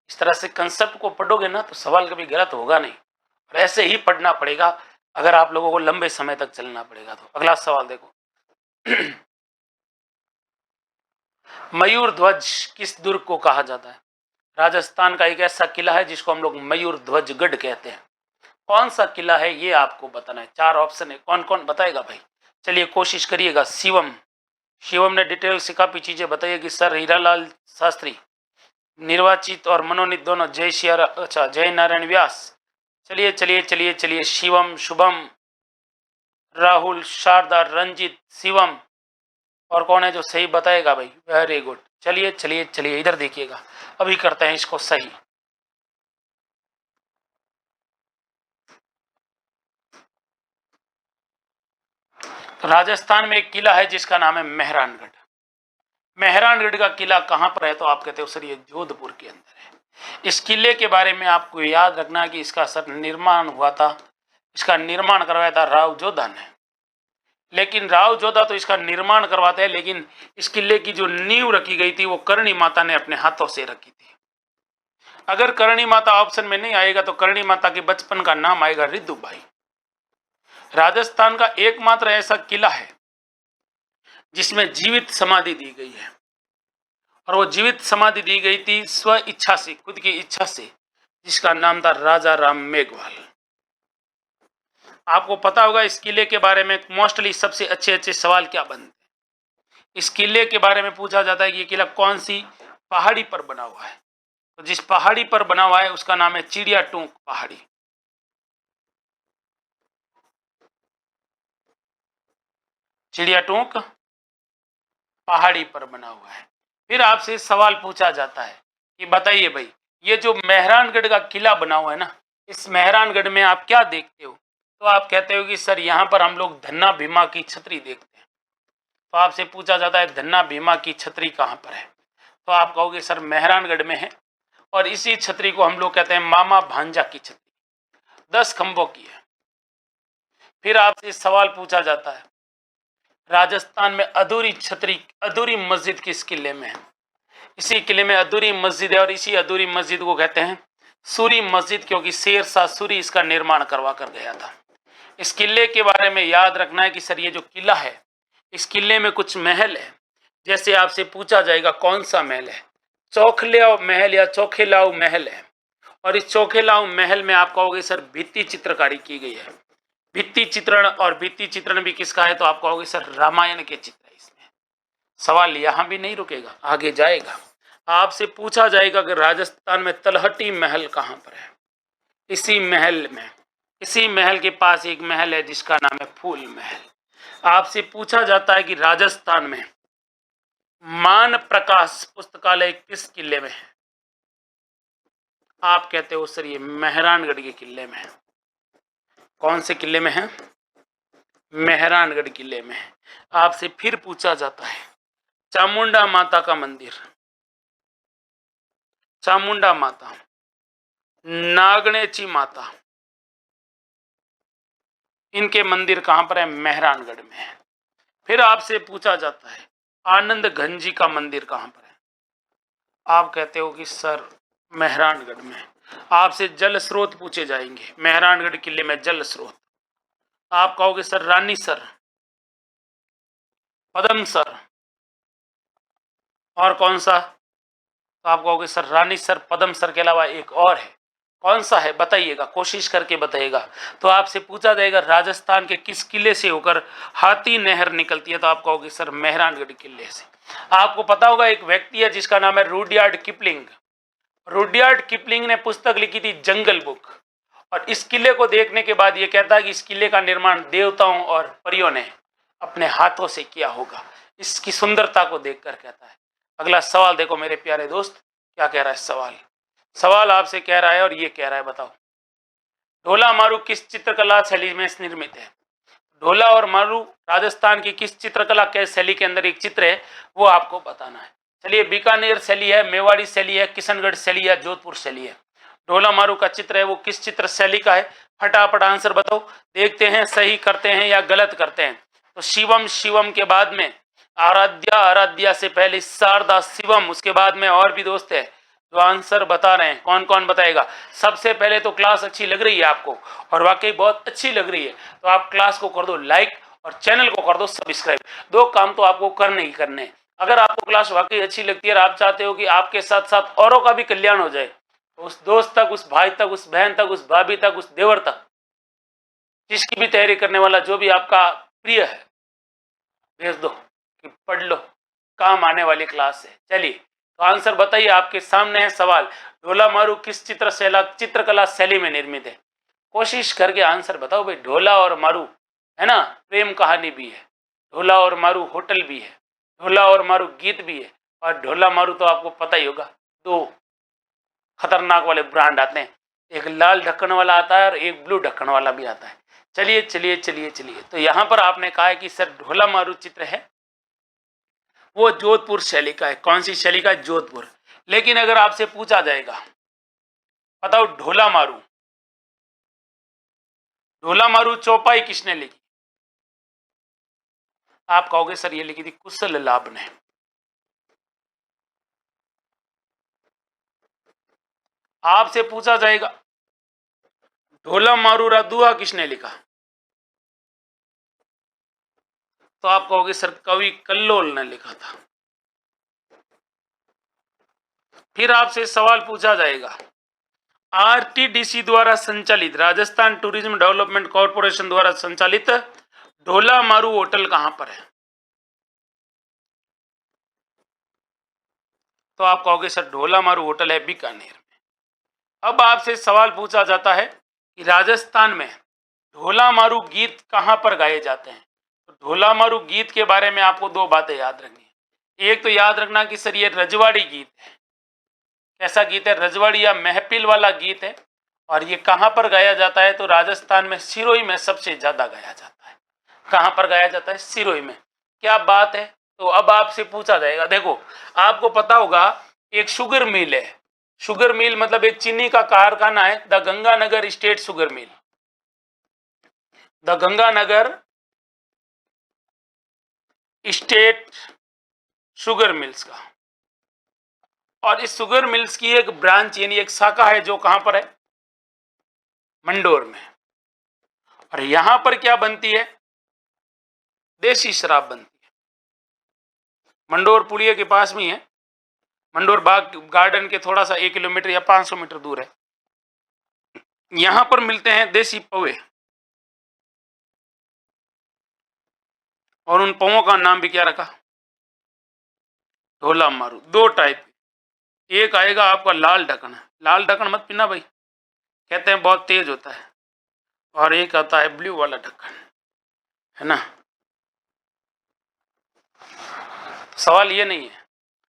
इस तरह से कंसेप्ट को पढ़ोगे ना तो सवाल कभी गलत होगा नहीं, और ऐसे ही पढ़ना पड़ेगा अगर आप लोगों को लंबे समय तक चलना पड़ेगा। तो अगला सवाल देखो, मयूर ध्वज किस दुर्ग को कहा जाता है? राजस्थान का एक ऐसा किला है जिसको हम लोग मयूर ध्वज गढ़ कहते हैं। कौन सा किला है ये आपको बताना है। 4 ऑप्शन है, कौन कौन बताएगा भाई? चलिए कोशिश करिएगा। शिवम ने डिटेल से काफी चीजें बताई कि सर हीरालाल शास्त्री निर्वाचित और मनोनीत दोनों, जय नारायण व्यास। चलिए चलिए चलिए चलिए, शिवम, शुभम, राहुल, शारदा, रंजित, शिवम, और कौन है जो सही बताएगा भाई? Very good. चलिए चलिए चलिए, इधर देखिएगा, अभी करते हैं इसको सही। तो राजस्थान में एक किला है जिसका नाम है मेहरानगढ़। मेहरानगढ़ का किला कहां पर है? तो आप कहते हो सर ये जोधपुर के अंदर है। इस किले के बारे में आपको याद रखना कि इसका सर निर्माण हुआ था, इसका निर्माण करवाया था राव जोधा ने। लेकिन राव जोधा तो इसका निर्माण करवाते हैं, लेकिन इस किले की जो नींव रखी गई थी वो करणी माता ने अपने हाथों से रखी थी। अगर करणी माता ऑप्शन में नहीं आएगा तो करणी माता के बचपन का नाम आएगा रिद्धुबाई। राजस्थान का एकमात्र ऐसा किला है जिसमें जीवित समाधि दी गई है, और वो जीवित समाधि दी गई थी स्व इच्छा से, खुद की इच्छा से, जिसका नाम था राजा राम मेघवाल। आपको पता होगा इस किले के बारे में मोस्टली सबसे अच्छे अच्छे सवाल क्या बनते हैं। इस किले के बारे में पूछा जाता है कि ये किला कौन सी पहाड़ी पर बना हुआ है। तो जिस पहाड़ी पर बना हुआ है उसका नाम है चिड़िया टूंक पहाड़ी। चिड़िया टूंक पहाड़ी पर बना हुआ है। फिर आपसे सवाल पूछा जाता है कि बताइए भाई, ये जो मेहरानगढ़ का किला बना हुआ है ना, इस मेहरानगढ़ में आप क्या देखते हो। तो आप कहते हो कि सर यहाँ पर हम लोग धन्ना भीमा की छतरी देखते हैं। तो आपसे पूछा जाता है धन्ना भीमा की छतरी कहाँ पर है। तो आप कहोगे सर मेहरानगढ़ में है, और इसी छतरी को हम लोग कहते हैं मामा भांजा की छतरी, 10 खंभों की है। फिर आपसे सवाल पूछा जाता है राजस्थान में अधूरी छतरी, अधूरी मस्जिद किस किले में है। इसी किले में अधूरी मस्जिद है, और इसी अधूरी मस्जिद को कहते हैं सूरी मस्जिद, क्योंकि शेर शाह सूरी इसका निर्माण करवा कर गया था। इस किले के बारे में याद रखना है कि सर ये जो किला है, इस किले में कुछ महल है। जैसे आपसे पूछा जाएगा कौन सा महल है, चौखलाऊ महल या चौखेलाऊ महल है। और इस चौखेलाऊ महल में आप कहोगे सर भित्ति चित्रकारी की गई है। भित्ति चित्रण, और भित्ति चित्रण भी किसका है, तो आप कहोगे सर रामायण के चित्र है इसमें। सवाल यहां भी नहीं रुकेगा, आगे जाएगा। आपसे पूछा जाएगा कि राजस्थान में तलहटी महल कहां पर है। इसी महल में, इसी महल के पास एक महल है जिसका नाम है फूल महल। आपसे पूछा जाता है कि राजस्थान में मान प्रकाश पुस्तकालय किस किले में है। आप कहते हो सर ये मेहरानगढ़ के किले में है। कौन से किले में है, मेहरानगढ़ किले में है। आपसे फिर पूछा जाता है चामुंडा माता का मंदिर, चामुंडा माता, नागणेची माता, इनके मंदिर कहां पर है, मेहरानगढ़ में है। फिर आपसे पूछा जाता है आनंद घंजी का मंदिर कहां पर है। आप कहते हो कि सर मेहरानगढ़ में। आपसे जल स्रोत पूछे जाएंगे, मेहरानगढ़ किले में जल स्रोत। आप कहोगे सर रानीसर, पदमसर, और कौन सा। तो आप कहोगे सर रानीसर पदमसर के अलावा एक और है, कौन सा है बताइएगा, कोशिश करके बताइएगा। तो आपसे पूछा जाएगा राजस्थान के किस किले से होकर हाथी नहर निकलती है। तो आप कहोगे सर मेहरानगढ़ किले से। आपको पता होगा एक व्यक्ति है जिसका नाम है रुडयार्ड किपलिंग। रुडयार्ड किपलिंग ने पुस्तक लिखी थी जंगल बुक, और इस किले को देखने के बाद ये कहता है कि इस किले का निर्माण देवताओं और परियों ने अपने हाथों से किया होगा। इसकी सुंदरता को देखकर कहता है। अगला सवाल देखो मेरे प्यारे दोस्त, क्या कह रहा है सवाल। सवाल आपसे कह रहा है, और ये कह रहा है बताओ ढोला मारू किस चित्रकला शैली में निर्मित है। ढोला और मारू राजस्थान की किस चित्रकला के शैली के अंदर एक चित्र है, वो आपको बताना है। चलिए बीकानेर शैली है, मेवाड़ी शैली है, किशनगढ़ शैली है, जोधपुर शैली है। ढोला मारू का चित्र है वो किस चित्र शैली का है, फटाफट आंसर बताओ। देखते हैं सही करते हैं या गलत करते हैं। तो शिवम, शिवम के बाद में आराध्या, आराध्या से पहले शारदा, शिवम, उसके बाद में और भी दोस्त है जो आंसर बता रहे हैं। कौन कौन बताएगा। सबसे पहले तो क्लास अच्छी लग रही है आपको, और वाकई बहुत अच्छी लग रही है, तो आप क्लास को कर दो लाइक और चैनल को कर दो सब्सक्राइब। दो काम तो आपको करने ही करने हैं। अगर आपको क्लास वाकई अच्छी लगती है और आप चाहते हो कि आपके साथ साथ औरों का भी कल्याण हो जाए, तो उस दोस्त तक, उस भाई तक, उस बहन तक, उस भाभी तक, उस देवर तक, जिसकी भी तैयारी करने वाला जो भी आपका प्रिय है, भेज दो कि पढ़ लो, काम आने वाली क्लास है। चलिए तो आंसर बताइए, आपके सामने है सवाल। ढोला मारू किस चित्रकला शैली में निर्मित है। कोशिश करके आंसर बताओ भाई। ढोला और मारू है ना, प्रेम कहानी भी है। ढोला और मारू होटल भी है। ढोला और मारू गीत भी है। और ढोला मारू तो आपको पता ही होगा, दो खतरनाक वाले ब्रांड आते हैं, एक लाल ढक्कन वाला आता है और एक ब्लू ढक्कन वाला भी आता है। चलिए चलिए चलिए चलिए, तो यहां पर आपने कहा है कि सर ढोला मारू चित्र है वो जोधपुर शैली का है। कौन सी शैली का है, जोधपुर। लेकिन अगर आपसे पूछा जाएगा बताओ ढोला मारू, ढोला मारू चौपाई किसने लिखी। आप कहोगे सर ये लिखी थी कुशल लाभ ने। आपसे पूछा जाएगा ढोला मारू रादुआ किसने लिखा, तो आप कहोगे सर कवि कल्लोल ने लिखा था। फिर आपसे सवाल पूछा जाएगा आरटीडीसी द्वारा संचालित, राजस्थान टूरिज्म डेवलपमेंट कॉर्पोरेशन द्वारा संचालित ढोला मारू होटल कहां पर है? तो आप कहोगे सर ढोला मारू होटल है बीकानेर में। अब आपसे सवाल पूछा जाता है कि राजस्थान में ढोला मारू गीत कहां पर गाए जाते हैं? तो ढोला मारू गीत के बारे में आपको दो बातें याद रखनी है। एक तो याद रखना कि सर ये रजवाड़ी गीत है। कैसा गीत है? रजवाड़ी या महफिल वाला गीत है। और ये कहां पर गाया जाता है? तो राजस्थान में सिरोही में सबसे ज्यादा गाया जाता है। कहां पर गाया जाता है? सिरोही में। क्या बात है। तो अब आपसे पूछा जाएगा, देखो आपको पता होगा एक शुगर मिल है। शुगर मिल मतलब एक चीनी का कारखाना है, the Ganganagar state sugar mill, the Ganganagar state sugar mills का। और इस शुगर मिल्स की एक ब्रांच यानी एक शाखा है जो कहां पर है? मंडोर में। और यहां पर क्या बनती है? देसी शराब बनती है। मंडोर पुलिया के पास में है। मंडोर बाग गार्डन के थोड़ा सा 1 किलोमीटर या 500 मीटर दूर है। यहां पर मिलते हैं देसी पौवे। और उन पौवों का नाम भी क्या रखा? ढोला मारू। दो टाइप, एक आएगा आपका लाल ढक्कन। लाल ढक्कन मत पीना भाई, कहते हैं बहुत तेज होता है। और एक आता है ब्लू वाला ढक्कन, है ना। सवाल ये नहीं है,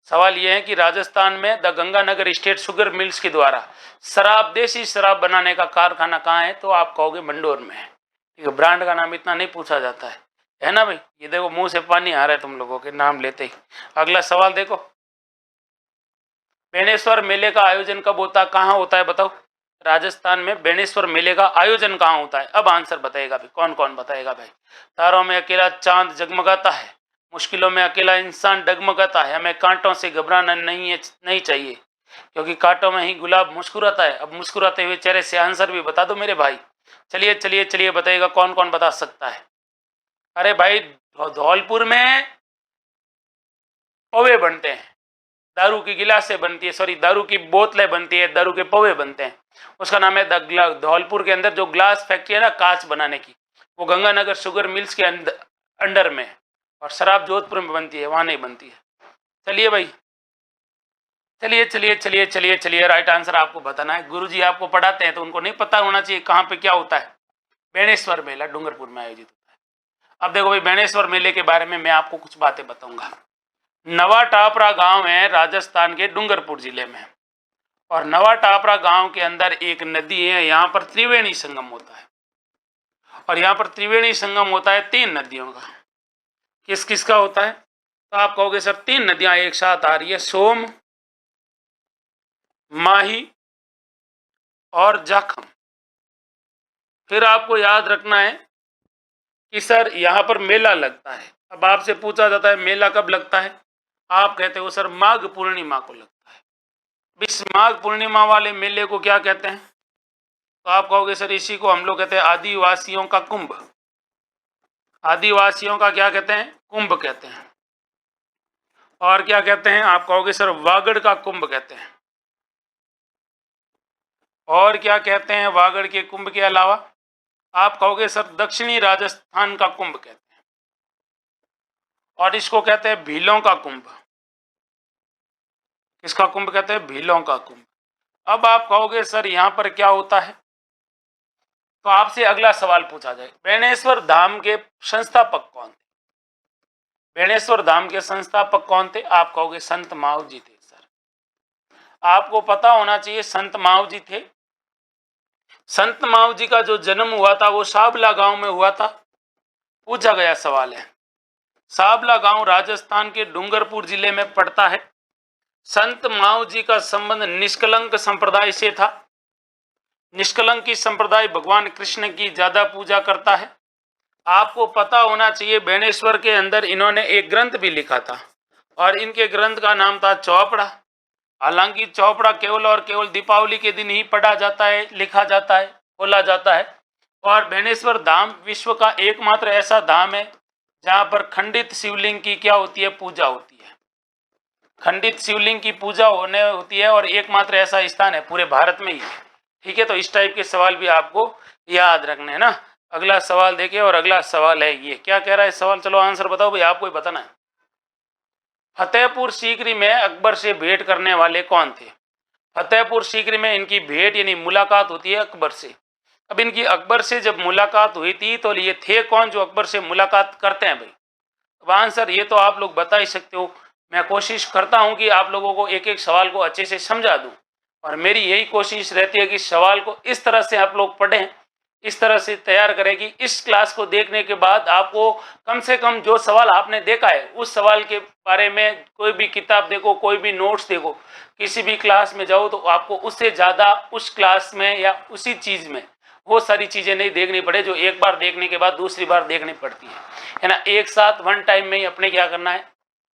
सवाल ये है कि राजस्थान में the Ganganagar state sugar mills के द्वारा शराब, देसी शराब बनाने का कारखाना कहाँ है? तो आप कहोगे मंडोर में है। ठीक है, ब्रांड का नाम इतना नहीं पूछा जाता है ना भाई। ये देखो मुंह से पानी आ रहा है तुम लोगों के नाम लेते ही। अगला सवाल देखो, बेणेश्वर मेले का आयोजन कब होता है, कहाँ होता है? बताओ। राजस्थान में बेणेश्वर मेले का आयोजन कहाँ होता है? अब आंसर बताएगा भाई, कौन कौन बताएगा भाई? तारों में अकेला चांद जगमगाता है, मुश्किलों में अकेला इंसान डगमगाता है, हमें कांटों से घबराना नहीं चाहिए क्योंकि कांटों में ही गुलाब मुस्कुराता है। अब मुस्कुराते हुए चेहरे से आंसर भी बता दो मेरे भाई। चलिए चलिए चलिए बताइएगा कौन कौन बता सकता है। अरे भाई धौलपुर में पौवे बनते हैं, दारू की गिलासें बनती है, सॉरी दारू की बोतलें बनती है, दारू के पौवे बनते हैं। उसका नाम है धौलपुर के अंदर जो ग्लास फैक्ट्री है ना कांच बनाने की, वो गंगानगर शुगर मिल्स के अंडर में है। और शराब जोधपुर में बनती है, वहां नहीं बनती है। चलिए भाई, चलिए चलिए चलिए चलिए चलिए राइट आंसर आपको बताना है। गुरुजी आपको पढ़ाते हैं तो उनको नहीं पता होना चाहिए कहाँ पे क्या होता है। बेणेश्वर मेला डूंगरपुर में आयोजित होता है। अब देखो भाई बेणेश्वर मेले के बारे में मैं आपको कुछ बातें बताऊंगा। नवा टापरा गांव है राजस्थान के डूंगरपुर जिले में। और नवा टापरा गांव के अंदर एक नदी है, यहाँ पर त्रिवेणी संगम होता है। और यहाँ पर त्रिवेणी संगम होता है 3 नदियों का। किस किस का होता है? तो आप कहोगे सर 3 नदियां एक साथ आ रही है, सोम, माही और जाखम। फिर आपको याद रखना है कि सर यहाँ पर मेला लगता है। अब आपसे पूछा जाता है मेला कब लगता है? आप कहते हो सर माघ पूर्णिमा को लगता है। इस माघ पूर्णिमा वाले मेले को क्या कहते हैं? तो आप कहोगे सर इसी को हम लोग कहते हैं आदिवासियों का कुंभ। आदिवासियों का क्या कहते हैं? कुंभ कहते हैं। और क्या कहते हैं? आप कहोगे सर वागड़ का कुंभ कहते हैं। और क्या कहते हैं वागड़ के कुंभ के अलावा? आप कहोगे सर दक्षिणी राजस्थान का कुंभ कहते हैं। और इसको कहते हैं भीलों का कुंभ। किसका कुंभ कहते हैं? भीलों का कुंभ। अब आप कहोगे सर यहाँ पर क्या होता है? तो आपसे अगला सवाल पूछा जाए, बेणेश्वर धाम के संस्थापक कौन थे? बेणेश्वर धाम के संस्थापक कौन थे? आप कहोगे संत माव जी थे। सर आपको पता होना चाहिए संत माव जी थे। संत माव जी का जो जन्म हुआ था वो साबला गांव में हुआ था। पूछा गया सवाल है, साबला गांव राजस्थान के डूंगरपुर जिले में पड़ता है। संत माव जी का संबंध निष्कलंक संप्रदाय से था। निष्कलंकी संप्रदाय भगवान कृष्ण की ज्यादा पूजा करता है। आपको पता होना चाहिए बेणेश्वर के अंदर इन्होंने एक ग्रंथ भी लिखा था और इनके ग्रंथ का नाम था चौपड़ा। हालांकि चौपड़ा केवल और केवल दीपावली के दिन ही पढ़ा जाता है, लिखा जाता है, खोला जाता है। और बेणेश्वर धाम विश्व का एकमात्र ऐसा धाम है जहाँ पर खंडित शिवलिंग की क्या होती है? पूजा होती है। खंडित शिवलिंग की पूजा होती है और एकमात्र ऐसा स्थान है पूरे भारत में ही ठीक है, तो इस टाइप के सवाल भी आपको याद रखने हैं ना। अगला सवाल देखिए, और अगला सवाल है ये, क्या कह रहा है सवाल, चलो आंसर बताओ भाई, आपको ही बताना है। फतेहपुर सीकरी में अकबर से भेंट करने वाले कौन थे? फतेहपुर सीकरी में इनकी भेंट यानी मुलाकात होती है अकबर से। अब इनकी अकबर से जब मुलाकात हुई थी तो ये थे कौन जो अकबर से मुलाकात करते हैं भाई? अब आंसर ये तो आप लोग बता ही सकते हो। मैं कोशिश करता हूं कि आप लोगों को एक एक सवाल को अच्छे से समझा दूं, और मेरी यही कोशिश रहती है कि सवाल को इस तरह से आप लोग पढ़ें, इस तरह से तैयार करें कि इस क्लास को देखने के बाद आपको कम से कम जो सवाल आपने देखा है उस सवाल के बारे में कोई भी किताब देखो, कोई भी नोट्स देखो, किसी भी क्लास में जाओ तो आपको उससे ज़्यादा उस क्लास में या उसी चीज़ में वो सारी चीज़ें नहीं देखनी पड़े जो एक बार देखने के बाद दूसरी बार देखनी पड़ती है ना। एक साथ वन टाइम में ही अपने क्या करना है,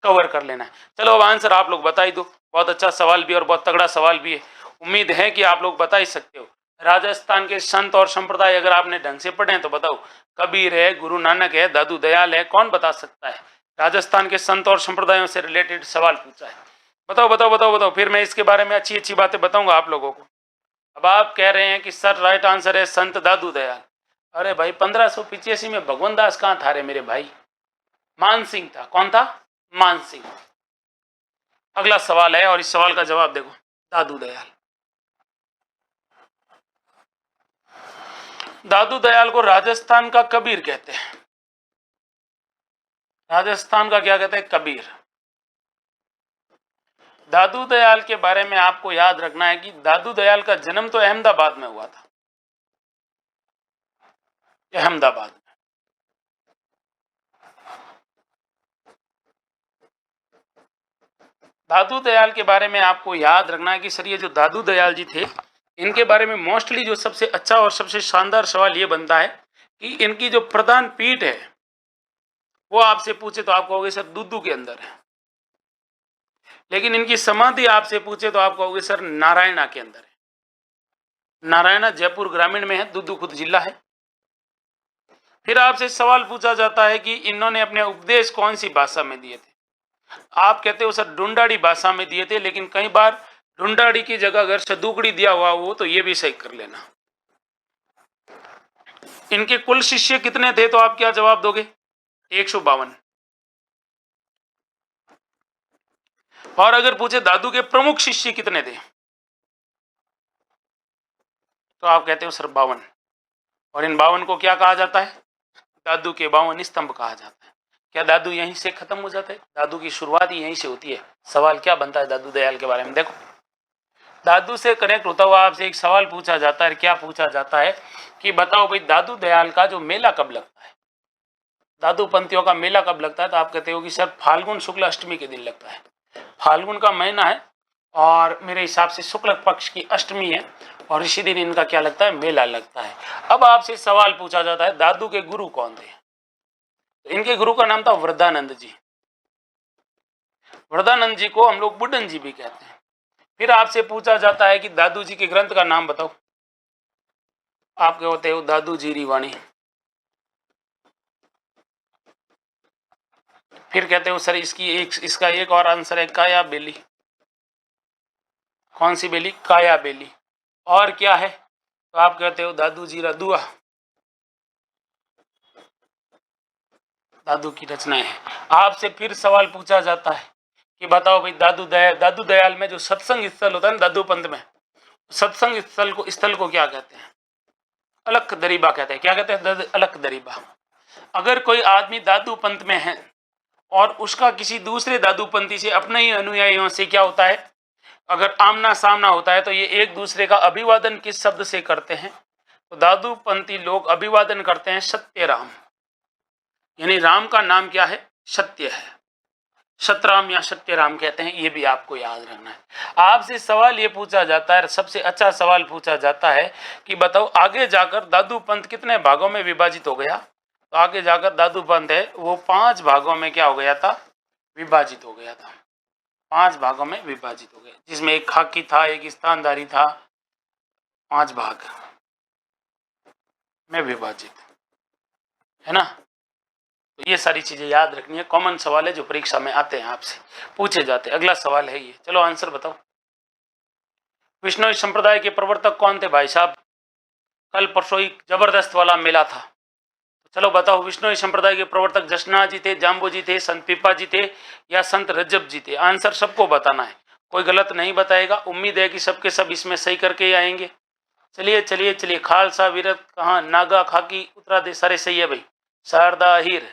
कवर कर लेना है। चलो अब आंसर आप लोग बता ही दो। बहुत अच्छा सवाल भी और बहुत तगड़ा सवाल भी है, उम्मीद है कि आप लोग बता ही सकते हो। राजस्थान के संत और संप्रदाय अगर आपने ढंग से पढ़े तो बताओ, कबीर है, गुरु नानक है, दादू दयाल है, कौन बता सकता है? राजस्थान के संत और संप्रदायों से रिलेटेड सवाल पूछा है, बताओ बताओ बताओ बताओ, फिर मैं इसके बारे में अच्छी अच्छी बातें बताऊंगा आप लोगों को। अब आप कह रहे हैं कि सर राइट आंसर है संत दादू दयाल। अरे भाई 1585 में भगवान दास कहाँ था रे मेरे भाई? मान सिंह था। कौन था? मान सिंह। अगला सवाल है और इस सवाल का जवाब देखो, दादू दयाल। दादू दयाल को राजस्थान का कबीर कहते हैं। राजस्थान का क्या कहते हैं? कबीर। दादू दयाल के बारे में आपको याद रखना है कि दादू दयाल का जन्म तो अहमदाबाद में हुआ था, अहमदाबाद में। दादू दयाल के बारे में आपको याद रखना है कि सर ये जो दादू दयाल जी थे, इनके बारे में मोस्टली जो सबसे अच्छा और सबसे शानदार सवाल ये बनता है कि इनकी जो प्रधान पीठ है वो आपसे पूछे तो आप कहोगे सर दुद्दू के अंदर है, लेकिन इनकी समाधि आपसे पूछे तो आप कहोगे सर नारायणा के अंदर है। नारायणा जयपुर ग्रामीण में है, दुद्दू खुद जिला है। फिर आपसे सवाल पूछा जाता है कि इन्होंने अपने उपदेश कौन सी भाषा में दिए थे? आप कहते हो सर ढूंढाड़ी भाषा में दिए थे, लेकिन कई बार ढूंढाड़ी की जगह अगर सदुकड़ी दिया हुआ हो तो ये भी सही कर लेना। इनके कुल शिष्य कितने थे तो आप क्या जवाब दोगे? 152। और अगर पूछे दादू के प्रमुख शिष्य कितने थे तो आप कहते हो सर 52। और इन 52 को क्या कहा जाता है? दादू के 52 स्तंभ कहा जाता है। क्या दादू यहीं से खत्म हो जाता है? दादू की शुरुआत ही यहीं से होती है। सवाल क्या बनता है दादू दयाल के बारे में? देखो, दादू से कनेक्ट होता हुआ आपसे एक सवाल पूछा जाता है। क्या पूछा जाता है कि बताओ भाई दादू दयाल का जो मेला कब लगता है? दादू पंथियों का मेला कब लगता है? तो आप कहते हो कि सर फाल्गुन शुक्ल अष्टमी के दिन लगता है। फाल्गुन का महीना है और मेरे हिसाब से शुक्ल पक्ष की अष्टमी है, और इसी दिन इनका क्या लगता है? मेला लगता है। अब आपसे सवाल पूछा जाता है दादू के गुरु कौन थे? तो इनके गुरु का नाम था वृद्धानंद जी। वृद्धानंद जी को हम लोग बुड्ढन जी भी कहते हैं। फिर आपसे पूछा जाता है कि दादू जी के ग्रंथ का नाम बताओ। आप क्या होते हो? दादू जी री वाणी। फिर कहते हो सर इसका एक और आंसर है काया बेली। कौन सी बेली? काया बेली। और क्या है? तो आप कहते हो दादू जी रा दुआ। दादू की रचनाएं हैं। आपसे फिर सवाल पूछा जाता है कि बताओ भाई दादू दयाल में जो सत्संग स्थल होता है ना दादू पंथ में, सत्संग स्थल को क्या कहते हैं? अलख दरीबा कहते हैं। क्या कहते हैं? अलख दरीबा। अगर कोई आदमी दादू पंथ में है और उसका किसी दूसरे दादू पंथी से अपने ही अनुयायियों से क्या होता है, अगर आमना सामना होता है तो ये एक दूसरे का अभिवादन किस शब्द से करते हैं? तो दादू पंथी लोग अभिवादन करते हैं सत्य राम, यानी राम का नाम क्या है? सत्य है। सतराम या सत्य राम कहते हैं। ये भी आपको याद रखना है। आपसे सवाल ये पूछा जाता है, सबसे अच्छा सवाल पूछा जाता है कि बताओ आगे जाकर दादू पंथ कितने भागों में विभाजित हो गया? तो आगे जाकर दादू पंथ है वो 5 भागों में क्या हो गया था? विभाजित हो गया था। 5 भागों में विभाजित हो गया, जिसमें एक खाकी था, एक स्थानधारी था, 5 भाग में विभाजित, है ना। तो ये सारी चीजें याद रखनी है। कॉमन सवाल है जो परीक्षा में आते हैं, आपसे पूछे जाते हैं। अगला सवाल है ये, चलो आंसर बताओ। विष्णोई संप्रदाय के प्रवर्तक कौन थे भाई साहब? कल परसों ही जबरदस्त वाला मेला था। चलो बताओ, विष्णोई संप्रदाय के प्रवर्तक जशनाथ जी थे, जाम्बो जी थे, संत पीपा जी थे या संत रज्जब जी थे? आंसर सबको बताना है, कोई गलत नहीं बताएगा। उम्मीद है कि सबके सब इसमें सही करके ही आएंगे। चलिए चलिए चलिए, खालसा वीरत कहाँ, नागा खाकी उतरा दे, सारे सही है भाई। शारदा हीर,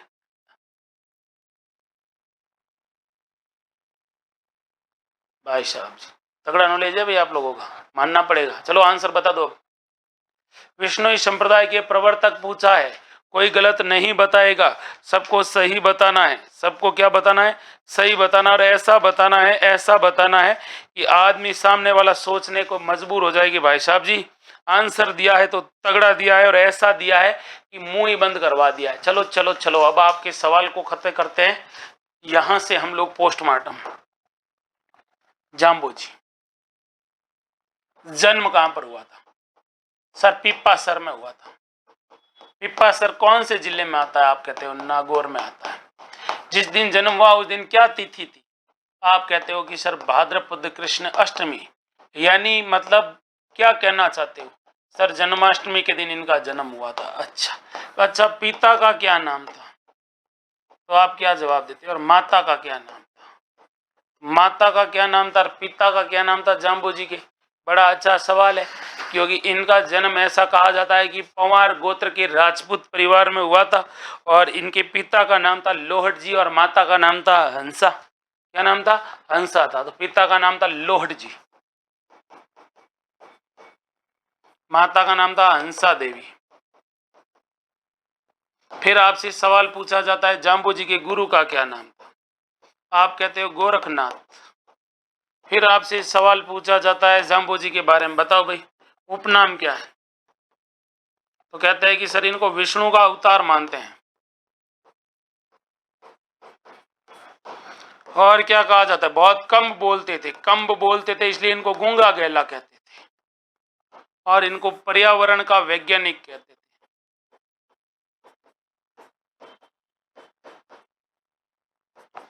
भाई साहब तगड़ा नॉलेज है भाई आप लोगों का, मानना पड़ेगा। चलो आंसर बता दो। विष्णोई संप्रदाय के प्रवर्तक पूछा है, कोई गलत नहीं बताएगा, सबको सही बताना है। सबको क्या बताना है? सही बताना, और ऐसा बताना है, ऐसा बताना है कि आदमी सामने वाला सोचने को मजबूर हो जाएगी। भाई साहब जी आंसर दिया है तो तगड़ा दिया है, और ऐसा दिया है कि मुंह ही बंद करवा दिया है। चलो चलो चलो, अब आपके सवाल को खत्म करते हैं। यहां से हम लोग पोस्टमार्टम। जाम्बो जी जन्म कहां पर हुआ था? सर पिप्पा सर में हुआ था। पिप्पा सर कौन से जिले में आता है? आप कहते हो नागौर में आता है। जिस दिन जन्म हुआ उस दिन क्या तिथि थी? आप कहते हो कि सर भाद्रपद कृष्ण अष्टमी, यानी मतलब क्या कहना चाहते हो? सर जन्माष्टमी के दिन इनका जन्म हुआ था। अच्छा अच्छा, पिता का क्या नाम था? तो आप क्या जवाब देते हो? और माता का क्या नाम था? माता का क्या नाम था और पिता का क्या नाम था जाम्बो जी के? बड़ा अच्छा सवाल है, क्योंकि इनका जन्म ऐसा कहा जाता है कि पंवार गोत्र के राजपूत परिवार में हुआ था, और इनके पिता का नाम था लोहट जी और माता का नाम था हंसा। क्या नाम था? हंसा था। तो पिता का नाम था लोहट जी, माता का नाम था हंसा देवी। फिर आपसे सवाल पूछा जाता है, जाम्बो जी के गुरु का क्या नाम था? आप कहते हो गोरखनाथ। फिर आपसे सवाल पूछा जाता है जाम्बो जी के बारे में, बताओ भाई उपनाम क्या है? तो कहते हैं कि सर इनको विष्णु का अवतार मानते हैं। और क्या कहा जाता है? बहुत कम बोलते थे, कम बोलते थे, इसलिए इनको गूंगा गैला कहते थे, और इनको पर्यावरण का वैज्ञानिक कहते थे।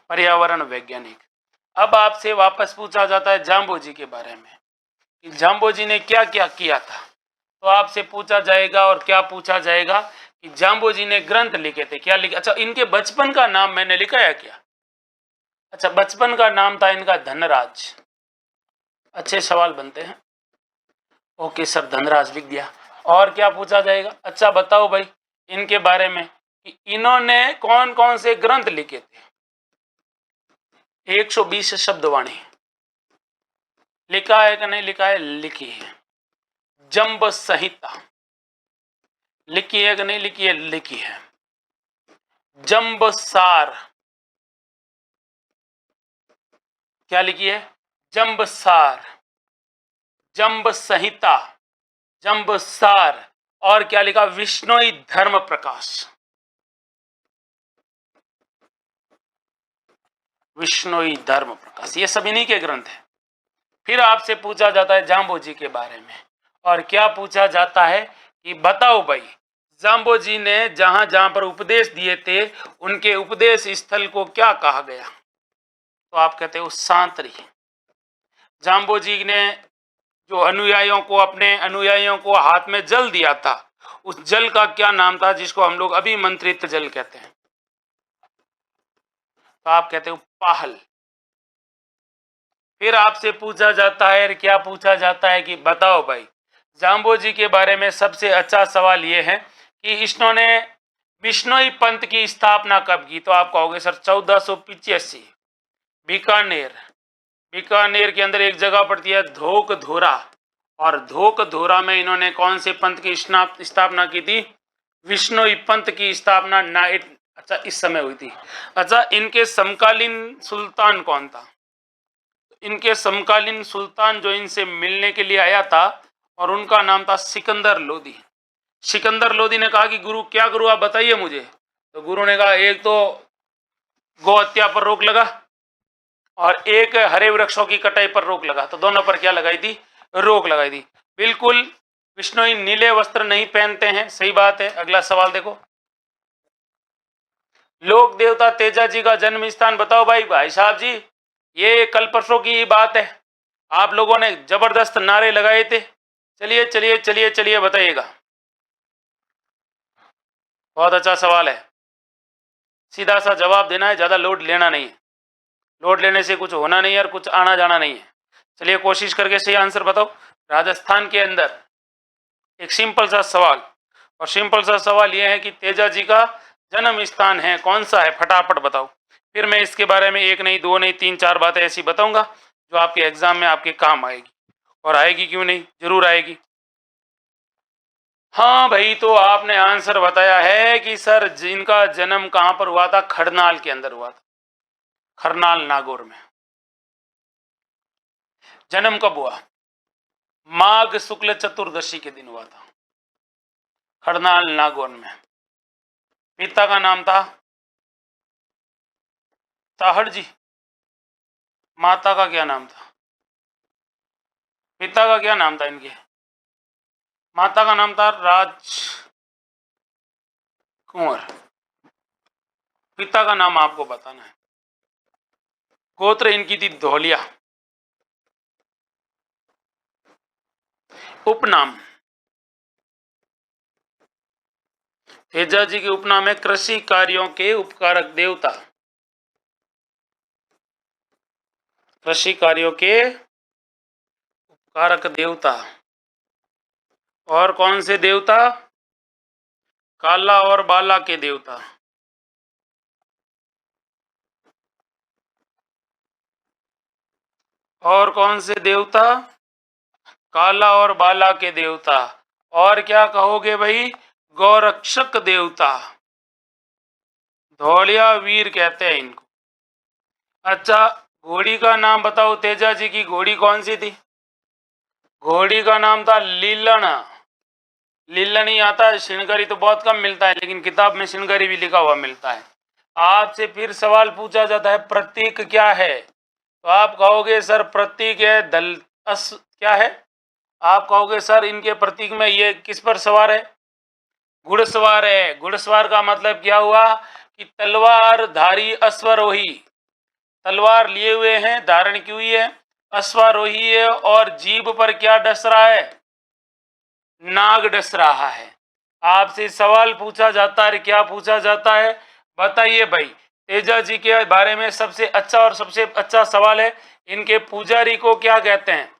पर्यावरण वैज्ञानिक। अब आपसे वापस पूछा जाता है जाम्बो जी के बारे में कि जाम्बो जी ने क्या क्या किया था। तो आपसे पूछा जाएगा, और क्या पूछा जाएगा कि जाम्बो जी ने ग्रंथ लिखे थे। क्या लिखे? अच्छा, इनके बचपन का नाम मैंने लिखा है क्या? अच्छा, बचपन का नाम था इनका धनराज। अच्छे सवाल बनते हैं। ओके सर, धनराज लिख दिया। और क्या पूछा जाएगा? अच्छा बताओ भाई इनके बारे में कि इन्होंने कौन कौन से ग्रंथ लिखे थे। 120 शब्दवाणी लिखा है कि नहीं लिखा है? लिखी है। जंब संहिता लिखी है कि नहीं लिखी है? लिखी है। जंब सार क्या लिखी है? जंब सार, जंब संहिता, जंब सार, और क्या लिखा? विष्णोई धर्म प्रकाश। विष्णोई धर्म प्रकाश, ये सब इन्हीं के ग्रंथ है। फिर आपसे पूछा जाता है जाम्बो जी के बारे में, और क्या पूछा जाता है कि बताओ भाई जाम्बो जी ने जहां जहां पर उपदेश दिए थे उनके उपदेश स्थल को क्या कहा गया? तो आप कहते हो सांतरी। जाम्बो जी ने जो अनुयायियों को, अपने अनुयायियों को हाथ में जल दिया था, उस जल का क्या नाम था जिसको हम लोग अभिमंत्रित जल कहते हैं? तो आप कहते हो पाहल। फिर आपसे पूछा जाता है, क्या पूछा जाता है कि बताओ भाई जाम्बो जी के बारे में सबसे अच्छा सवाल यह है कि इन्होंने बिश्नोई पंथ की स्थापना कब की? तो आप कहोगे सर 1485, बीकानेर। बीकानेर के अंदर एक जगह पड़ती है धोक धोरा, और धोक धोरा में इन्होंने कौन से पंथ की स्थापना की थी? विश्नोई पंथ की स्थापना नाइट, अच्छा इस समय हुई थी। अच्छा, इनके समकालीन सुल्तान कौन था? इनके समकालीन सुल्तान जो इनसे मिलने के लिए आया था, और उनका नाम था सिकंदर लोदी। सिकंदर लोदी ने कहा कि गुरु क्या करूं आप बताइए मुझे। तो गुरु ने कहा एक तो गौ हत्या पर रोक लगा, और एक हरे वृक्षों की कटाई पर रोक लगा। तो दोनों पर क्या लगाई थी? रोक लगाई थी। बिल्कुल विष्णोई नीले वस्त्र नहीं पहनते हैं, सही बात है। अगला सवाल देखो, लोक देवता तेजा जी का जन्म स्थान बताओ भाई। भाई साहब जी ये कल परसों की बात है, आप लोगों ने जबरदस्त नारे लगाए थे। चलिए चलिए चलिए चलिए बताइएगा। बहुत अच्छा सवाल है, सीधा सा जवाब देना है, ज्यादा लोड लेना नहीं है। लोड लेने से कुछ होना नहीं है और कुछ आना जाना नहीं है। चलिए कोशिश करके सही आंसर बताओ। राजस्थान के अंदर एक सिंपल सा सवाल, और सिंपल सा सवाल यह है कि तेजा जी का जन्म स्थान है कौन सा है, फटाफट बताओ। फिर मैं इसके बारे में एक नहीं, दो नहीं, तीन चार बातें ऐसी बताऊंगा जो आपके एग्जाम में आपके काम आएगी। और आएगी क्यों नहीं, जरूर आएगी। हाँ भाई, तो आपने आंसर बताया है कि सर जिनका जन्म कहां पर हुआ था, खरनाल के अंदर हुआ था, खरनाल नागौर में। जन्म कब हुआ, माघ शुक्ल चतुर्दशी के दिन हुआ था, खरनाल नागौर में। पिता का नाम था ताहड़ जी, माता का क्या नाम था, पिता का क्या नाम था इनके, माता का नाम था राज कुंवर, पिता का नाम आपको बताना है। गोत्र इनकी थी धौलिया। उपनाम, तेजा जी के उपनाम है कृषि कार्यों के उपकारक देवता, कृषि कार्यों के उपकारक देवता। और कौन से देवता, काला और बाला के देवता। और कौन से देवता, काला और बाला के देवता। और क्या कहोगे भाई, गौरक्षक देवता, धौलिया वीर कहते हैं इनको। अच्छा, घोड़ी का नाम बताओ, तेजा जी की घोड़ी कौन सी थी, घोड़ी का नाम था लीलन। लीलन ही आता है, श्रृंगारी तो बहुत कम मिलता है, लेकिन किताब में श्रृंगारी भी लिखा हुआ मिलता है। आपसे फिर सवाल पूछा जाता है प्रतीक क्या है, तो आप कहोगे सर प्रतीक है दल क्या है, आप कहोगे सर इनके प्रतीक में ये किस पर सवार है, घुड़सवार है। घुड़सवार का मतलब क्या हुआ कि तलवार धारी अश्वारोही, तलवार लिए हुए हैं, धारण की हुई है, अश्वारोही है, और जीभ पर क्या डस रहा है, नाग डस रहा है। आपसे सवाल पूछा जाता है, क्या पूछा जाता है, बताइए भाई। तेजा जी के बारे में सबसे अच्छा और सबसे अच्छा सवाल है, इनके पुजारी को क्या कहते हैं,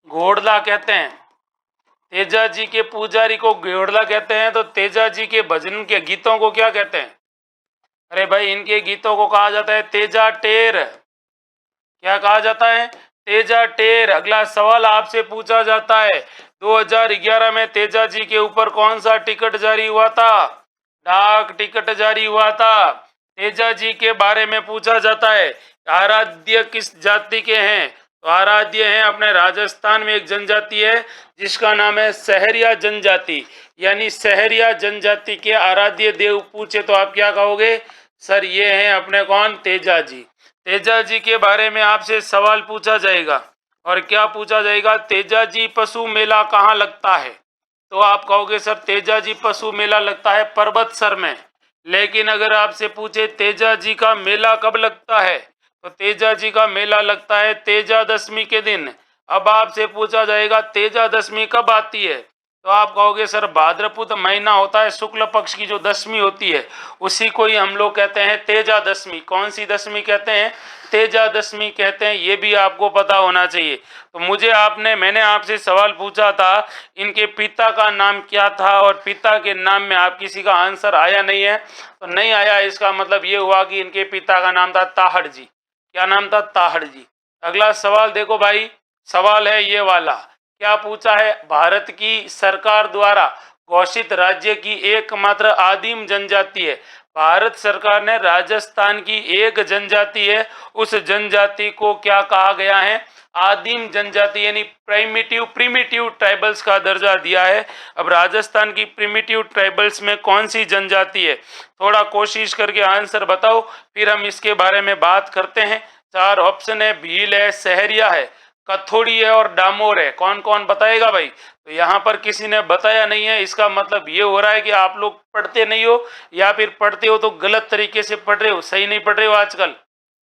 घोड़ला कहते हैं। तेजा जी के पुजारी को घोड़ला कहते हैं। तो तेजा जी के भजन के गीतों को क्या कहते हैं, अरे भाई इनके गीतों को कहा जाता है तेजा टेर। क्या कहा जाता है, तेजा टेर। अगला सवाल आपसे पूछा जाता है, 2011 में तेजा जी के ऊपर कौन सा टिकट जारी हुआ था, डाक टिकट जारी हुआ था। तेजा जी के बारे में पूछा जाता है आराध्य किस जाति के हैं, तो आराध्य हैं अपने राजस्थान में एक जनजाति है जिसका नाम है सहरिया जनजाति, यानी सहरिया जनजाति के आराध्य देव पूछे तो आप क्या कहोगे, सर ये हैं अपने कौन, तेजा जी। तेजा जी के बारे में आपसे सवाल पूछा जाएगा, और क्या पूछा जाएगा, तेजा जी पशु मेला कहाँ लगता है, तो आप कहोगे सर तेजा जी पशु मेला लगता है पर्वतसर में। लेकिन अगर आपसे पूछे तेजा जी का मेला कब लगता है, तो तेजा जी का मेला लगता है तेजा दशमी के दिन। अब आपसे पूछा जाएगा तेजा दशमी कब आती है, तो आप कहोगे सर भाद्रपद महीना होता है, शुक्ल पक्ष की जो दशमी होती है उसी को ही हम लोग कहते हैं तेजा दशमी। कौन सी दशमी कहते हैं, तेजा दशमी कहते हैं, ये भी आपको पता होना चाहिए। तो मैंने आपसे सवाल पूछा था इनके पिता का नाम क्या था, और पिता के नाम में आप किसी का आंसर आया नहीं है, तो नहीं आया इसका मतलब ये हुआ कि इनके पिता का नाम था ताहड़ जी। क्या नाम था, ताहड़ जी। अगला सवाल देखो भाई, सवाल है ये वाला, क्या पूछा है, भारत की सरकार द्वारा घोषित राज्य की एकमात्र आदिम जनजाति है। भारत सरकार ने राजस्थान की एक जनजाति है, उस जनजाति को क्या कहा गया है, आदिम जनजाति, यानी प्रिमिटिव ट्राइबल्स का दर्जा दिया है। अब राजस्थान की प्रिमिटिव ट्राइबल्स में कौन सी जनजाति है, थोड़ा कोशिश करके आंसर बताओ, फिर हम इसके बारे में बात करते हैं। चार ऑप्शन है, भील है, सहरिया है, कथोड़ी है और डामोर है। कौन कौन बताएगा भाई, तो यहाँ पर किसी ने बताया नहीं है, इसका मतलब ये हो रहा है कि आप लोग पढ़ते नहीं हो, या फिर पढ़ते हो तो गलत तरीके से पढ़ रहे हो, सही नहीं पढ़ रहे हो आजकल,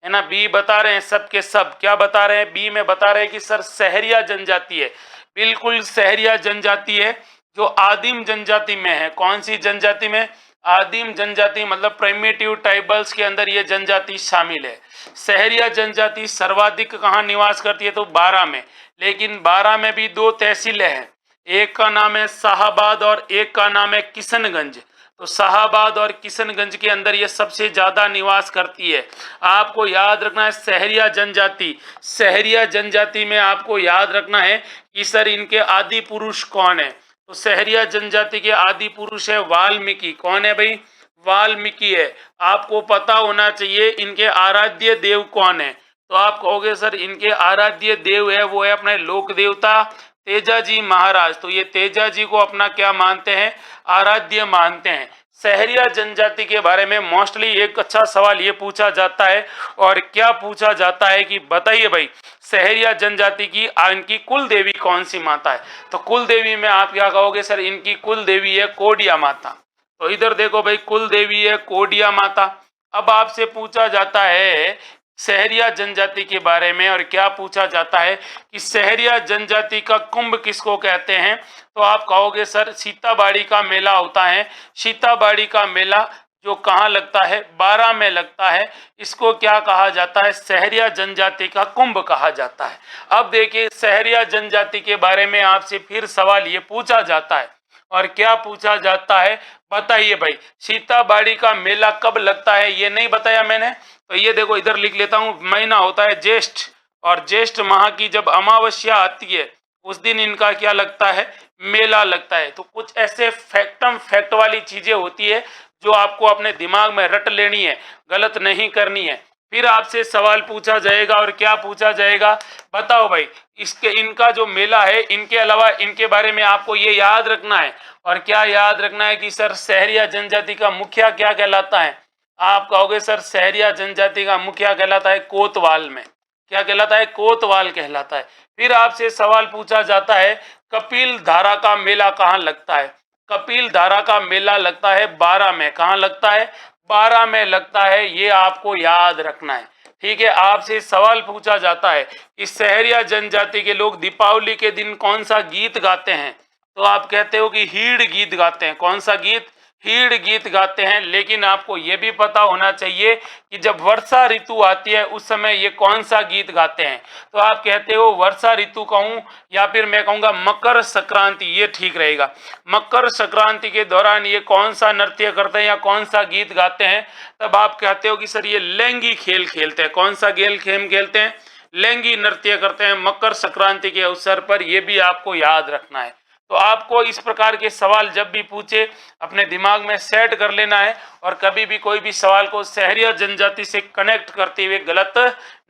है ना। बी बता रहे हैं सब के सब, क्या बता रहे हैं, बी में बता रहे हैं कि सर सहरिया जनजाति है, बिल्कुल सहरिया जनजाति है जो आदिम जनजाति में है। कौन सी जनजाति में, आदिम जनजाति, मतलब प्रिमिटिव ट्राइबल्स के अंदर ये जनजाति शामिल है। सहरिया जनजाति सर्वाधिक कहाँ निवास करती है, तो बारां में, लेकिन बारां में भी दो तहसीलें हैं, एक का नाम है शाहाबाद और एक का नाम है किशनगंज। तो शाहाबाद और किशनगंज के अंदर ये सबसे ज्यादा निवास करती है। आपको याद रखना है सहरिया जनजाति, सहरिया जनजाति में आपको याद रखना है कि सर इनके आदि पुरुष कौन है। तो सहरिया जनजाति के आदि पुरुष है वाल्मीकि। कौन है भाई, वाल्मीकि है। आपको पता होना चाहिए इनके आराध्य देव कौन है। तो आप कहोगे सर इनके आराध्य देव है वो है अपने लोक देवता तेजाजी महाराज। तो ये तेजाजी को अपना क्या मानते हैं, आराध्य मानते हैं। सहरिया जनजाति के बारे में मोस्टली एक अच्छा सवाल ये पूछा जाता है, और क्या पूछा जाता है कि बताइए भाई सहरिया जनजाति की इनकी कुल देवी कौन सी माता है। तो कुल देवी में आप क्या कहोगे, सर इनकी कुल देवी है कोडिया माता। तो इधर देखो भाई कुल देवी है कोडिया माता। अब आपसे पूछा जाता है सहरिया जनजाति के बारे में, और क्या पूछा जाता है कि सहरिया जनजाति का कुंभ किसको कहते हैं। तो आप कहोगे सर सीताबाड़ी का मेला होता है। सीताबाड़ी का मेला जो कहाँ लगता है, बारां में लगता है। इसको क्या कहा जाता है, सहरिया जनजाति का कुंभ कहा जाता है। अब देखिए सहरिया जनजाति के बारे में आपसे फिर सवाल ये पूछा जाता है, और क्या पूछा जाता है बताइए भाई, सीताबाड़ी का मेला कब लगता है, ये नहीं बताया मैंने। तो ये देखो इधर लिख लेता हूँ, महीना होता है ज्येष्ठ, और ज्येष्ठ माह की जब अमावस्या आती है उस दिन इनका क्या लगता है, मेला लगता है। तो कुछ ऐसे फैक्ट वाली चीजें होती है जो आपको अपने दिमाग में रट लेनी है, गलत नहीं करनी है। फिर आपसे सवाल पूछा जाएगा, और क्या पूछा जाएगा बताओ भाई, इसके इनका जो मेला है इनके अलावा इनके बारे में आपको ये याद रखना है। और क्या याद रखना है कि सर सहरिया जनजाति का मुखिया क्या कहलाता है। आप कहोगे सर सहरिया जनजाति का मुखिया कहलाता है कोतवाल में। क्या कहलाता है, कोतवाल कहलाता है। फिर आपसे सवाल पूछा जाता है कपिल धारा का मेला कहाँ लगता है। कपिल धारा का मेला लगता है बारां में। कहाँ लगता है, बारां में लगता है। ये आपको याद रखना है, ठीक है। आपसे सवाल पूछा जाता है कि सहरिया जनजाति के लोग दीपावली के दिन कौन सा गीत गाते हैं। तो आप कहते हो कि हीड़ गीत गाते हैं। कौन सा गीत, हीड़ गीत गाते हैं। लेकिन आपको ये भी पता होना चाहिए कि जब वर्षा ऋतु आती है उस समय ये कौन सा गीत गाते हैं। तो आप कहते हो वर्षा ऋतु कहूँ, या फिर मैं कहूँगा मकर संक्रांति, ये ठीक रहेगा। मकर संक्रांति के दौरान ये कौन सा नृत्य करते हैं या कौन सा गीत गाते हैं। तब आप कहते हो कि सर ये लैंगी खेल खेलते हैं। कौन सा खेल खेलते हैं, लैंगी नृत्य करते हैं मकर संक्रांति के अवसर पर। ये भी आपको याद रखना है। तो आपको इस प्रकार के सवाल जब भी पूछे अपने दिमाग में सेट कर लेना है, और कभी भी कोई भी सवाल को सहरिया जनजाति से कनेक्ट करते हुए गलत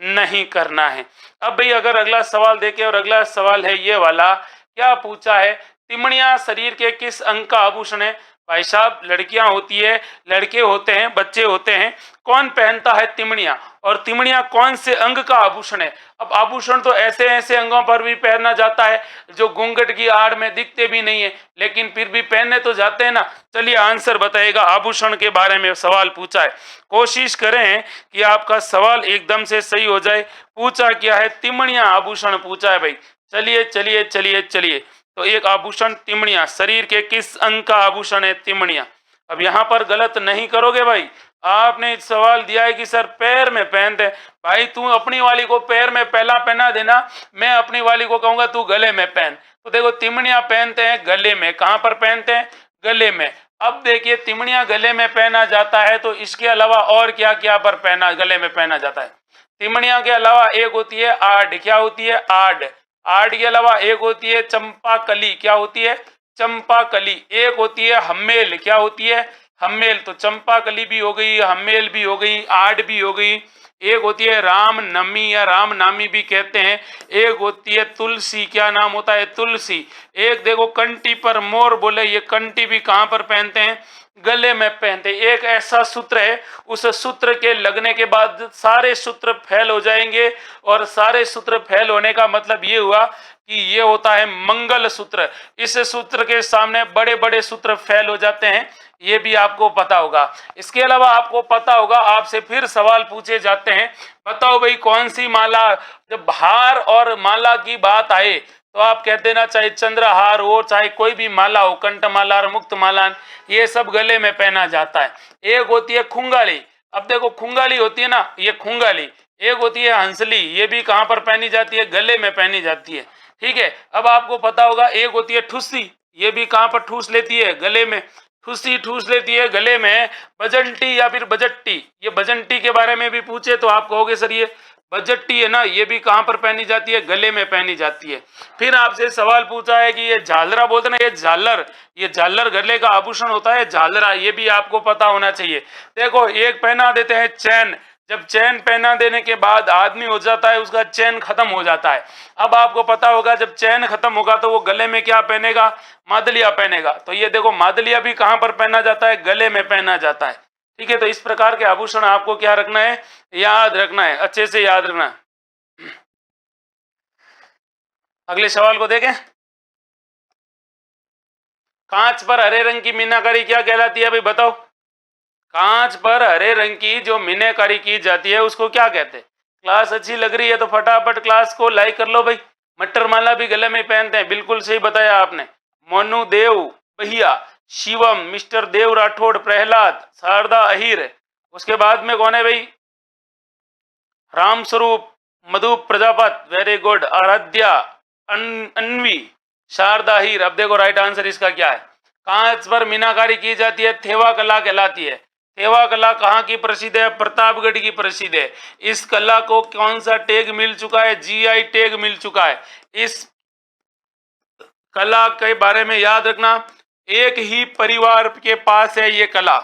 नहीं करना है। अब भाई अगर अगला सवाल देखें, और अगला सवाल है ये वाला, क्या पूछा है, तिमड़िया शरीर के किस अंग का आभूषण है। भाई साहब लड़कियां होती है, लड़के होते हैं, बच्चे होते हैं, कौन पहनता है तिमड़िया, और तिमड़िया कौन से अंग का आभूषण है। अब आभूषण तो ऐसे ऐसे अंगों पर भी पहना जाता है जो घूंघट की आड़ में दिखते भी नहीं है, लेकिन फिर भी पहनने तो जाते हैं ना। चलिए आंसर बताइएगा, आभूषण के बारे में सवाल पूछा है। कोशिश करें कि आपका सवाल एकदम से सही हो जाए। पूछा क्या है, तिमड़िया आभूषण पूछा है भाई। चलिए चलिए चलिए चलिए, तो एक आभूषण तिमड़िया, शरीर के किस अंग का आभूषण है तिमड़िया। अब यहाँ पर गलत नहीं करोगे भाई। आपने सवाल दिया है कि सर पैर में पहनते, भाई तू अपनी वाली को पैर में पहना देना, मैं अपनी वाली को कहूंगा तू गले में पहन। तो देखो तिमड़िया पहनते हैं गले में। कहाँ पर पहनते हैं, गले में। अब देखिए तिमड़िया गले में पहना जाता है, तो इसके अलावा और क्या क्या पर पहना, गले में पहना जाता है। तिमड़िया के अलावा एक होती है आड़। क्या होती है, आड़। आड़ के अलावा एक होती है चंपा कली। क्या होती है, चंपा कली। एक होती है हम्मेल। क्या होती है, हम्मेल। तो चंपा कली भी हो गई, हम्मेल भी हो गई, आड़ भी हो गई। एक होती है राम नमी या राम नामी भी कहते हैं। एक होती है तुलसी। क्या नाम होता है, तुलसी। एक देखो कंठी पर मोर बोले, ये कंठी भी कहाँ पर पहनते हैं, गले में पहनते। एक ऐसा सूत्र है, उस सूत्र के लगने के बाद सारे सूत्र फेल हो जाएंगे, और सारे सूत्र फेल होने का मतलब ये हुआ कि ये होता है मंगल सूत्र। इस सूत्र के सामने बड़े बड़े सूत्र फेल हो जाते हैं, ये भी आपको पता होगा। इसके अलावा आपको पता होगा, आपसे फिर सवाल पूछे जाते हैं, बताओ भाई कौन सी माला, जब हार और माला की बात आए तो आप कह देना, चाहे चंद्रहार हो, चाहे कोई भी माला हो, कंठमाला और मुक्तमाला, ये सब गले में पहना जाता है। एक होती है खुंगाली, अब देखो खुंगाली होती है ना, ये खुंगाली। एक होती है हंसली, ये भी कहाँ पर पहनी जाती है, गले में पहनी जाती है। ठीक है, अब आपको पता होगा एक होती है ठुस्सी, ये भी कहाँ पर ठूस लेती है, गले में। ठुस्सी ठूस लेती है गले में। बजंटी या फिर बजट्टी, ये बजंटी के बारे में भी पूछे तो आप कहोगे सर ये बजट्टी है ना, ये भी कहाँ पर पहनी जाती है, गले में पहनी जाती है। फिर आपसे सवाल पूछा है कि ये झालरा बोलते ना, ये झालर, ये झालर गले का आभूषण होता है, झालरा, ये भी आपको पता होना चाहिए। देखो एक पहना देते हैं चैन, जब चैन पहना देने के बाद आदमी हो जाता है, उसका चैन खत्म हो जाता है। अब आपको पता होगा जब चैन खत्म होगा तो वो गले में क्या पहनेगा, मादलिया पहनेगा। तो ये देखो मादलिया भी कहाँ पर पहना जाता है, गले में पहना जाता है। ठीक है, तो इस प्रकार के आभूषण आपको क्या रखना है, याद रखना है, अच्छे से याद रखना है। अगले सवाल को देखें। कांच पर हरे रंग की मीनाकारी क्या कहलाती है भाई, बताओ। कांच पर हरे रंग की जो मीनाकारी की जाती है उसको क्या कहते हैं। क्लास अच्छी लग रही है तो फटाफट क्लास को लाइक कर लो भाई। मटर माला भी गले में पहनते हैं, बिल्कुल सही बताया आपने। मोनू देव भैया, शिवम, मिस्टर देव राठौड़, प्रहलाद, शारदा अहिर, उसके बाद में कौन है भाई, राम स्वरूप, मधु प्रजापत, वेरी गुड, आराध्या, अन्वी, शारदा अहिर। अब देखो राइट आंसर इसका क्या है। कांच पर मीनाकारी की जाती है, थेवा कला कहलाती है। थेवा कला कहाँ की प्रसिद्ध है, प्रतापगढ़ की प्रसिद्ध है। इस कला को कौन सा टैग मिल चुका है, जीआई टैग मिल चुका है। इस कला के बारे में याद रखना, एक ही परिवार के पास है ये कला,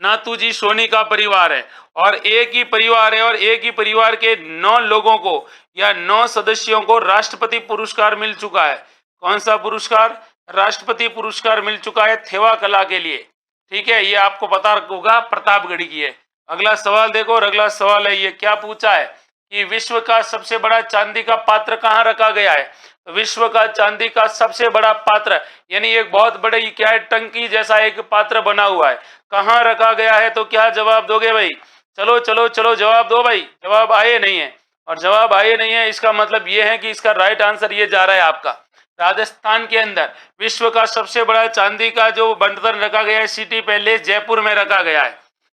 नाथू जी सोनी का परिवार है, और एक ही परिवार है, और एक ही परिवार के 9 लोगों को या 9 सदस्यों को राष्ट्रपति पुरस्कार मिल चुका है। कौन सा पुरस्कार, राष्ट्रपति पुरस्कार मिल चुका है थेवा कला के लिए। ठीक है, ये आपको पता होगा, प्रतापगढ़ की है। अगला सवाल देखो, और अगला सवाल है ये क्या पूछा है कि विश्व का सबसे बड़ा चांदी का पात्र कहाँ रखा गया है। तो विश्व का चांदी का सबसे बड़ा पात्र, यानी एक बहुत बड़ी क्या है, टंकी जैसा एक पात्र बना हुआ है, कहाँ रखा गया है। तो क्या जवाब दोगे भाई, चलो चलो चलो जवाब दो भाई। जवाब आए नहीं है, और जवाब आए नहीं है इसका मतलब ये है कि इसका राइट आंसर ये जा रहा है आपका राजस्थान के अंदर। विश्व का सबसे बड़ा चांदी का जो बंटन रखा गया है सिटी पैलेस जयपुर में रखा गया है।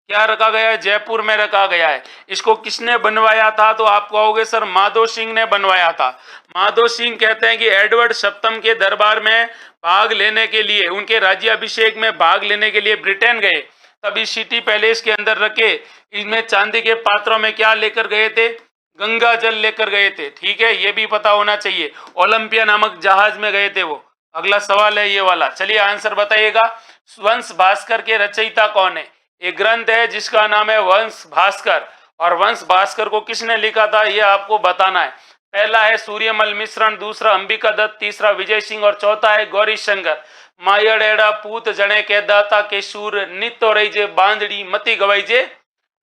क्या रखा गया है, जयपुर में रखा गया है। इसको किसने बनवाया था, तो आप कहोगे सर माधो सिंह ने बनवाया था। माधो सिंह कहते हैं कि एडवर्ड सप्तम के दरबार में भाग लेने के लिए, उनके राज्याभिषेक में भाग लेने के लिए ब्रिटेन गए, तभी सिटी पैलेस के अंदर रखे इसमें चांदी के पात्रों में क्या लेकर गए थे, गंगा जल लेकर गए थे। ठीक है, ये भी पता होना चाहिए। ओलंपिया नामक जहाज में गए थे वो। अगला सवाल है ये वाला, चलिए आंसर बताइएगा। वंश भास्कर के रचयिता कौन है। एक ग्रंथ है जिसका नाम है वंश भास्कर, और वंश भास्कर को किसने लिखा था ये आपको बताना है। पहला है सूर्यमल मिश्रण, दूसरा अंबिका दत्त, तीसरा विजय सिंह, और चौथा है गौरी शंकर। मायड़ेड़ा पूत जने के दाता के सूर, नित्य रही जे बांधड़ी मती गवाई जे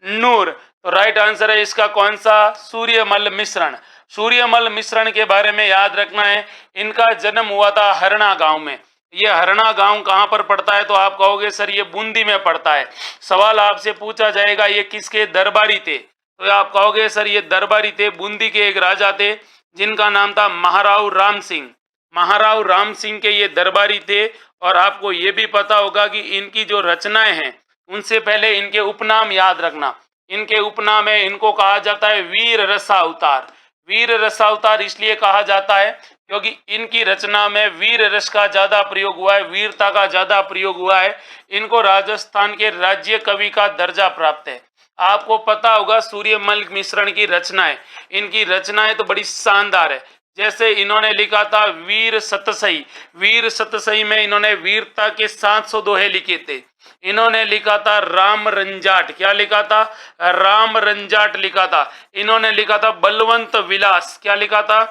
नूर। तो राइट आंसर है इसका कौन सा, सूर्यमल मिश्रण। सूर्यमल मिश्रण के बारे में याद रखना है, इनका जन्म हुआ था हरना गांव में। ये हरना गांव कहां पर पड़ता है, तो आप कहोगे सर ये बूंदी में पड़ता है। सवाल आपसे पूछा जाएगा ये किसके दरबारी थे, तो आप कहोगे सर ये दरबारी थे, बूंदी के एक राजा थे जिनका नाम था महाराव राम सिंह। महाराव राम सिंह के ये दरबारी थे। और आपको ये भी पता होगा कि इनकी जो रचनाएं हैं उनसे पहले इनके उपनाम याद रखना। इनके उपनाम है, इनको कहा जाता है वीर रसावतार। वीर रसावतार इसलिए कहा जाता है क्योंकि इनकी रचना में वीर रस का ज्यादा प्रयोग हुआ है, वीरता का ज्यादा प्रयोग हुआ है। इनको राजस्थान के राज्य कवि का दर्जा प्राप्त है। आपको पता होगा सूर्यमल मिश्रण की रचनाएं, इनकी रचनाएं तो बड़ी शानदार है। जैसे इन्होंने लिखा था वीर सतसई। वीर सतसई में इन्होंने वीरता के 700 दोहे लिखे थे। इन्होंने लिखा था राम रंजाट। क्या लिखा था, राम रंजाट लिखा था। इन्होंने लिखा था बलवंत विलास। क्या लिखा था,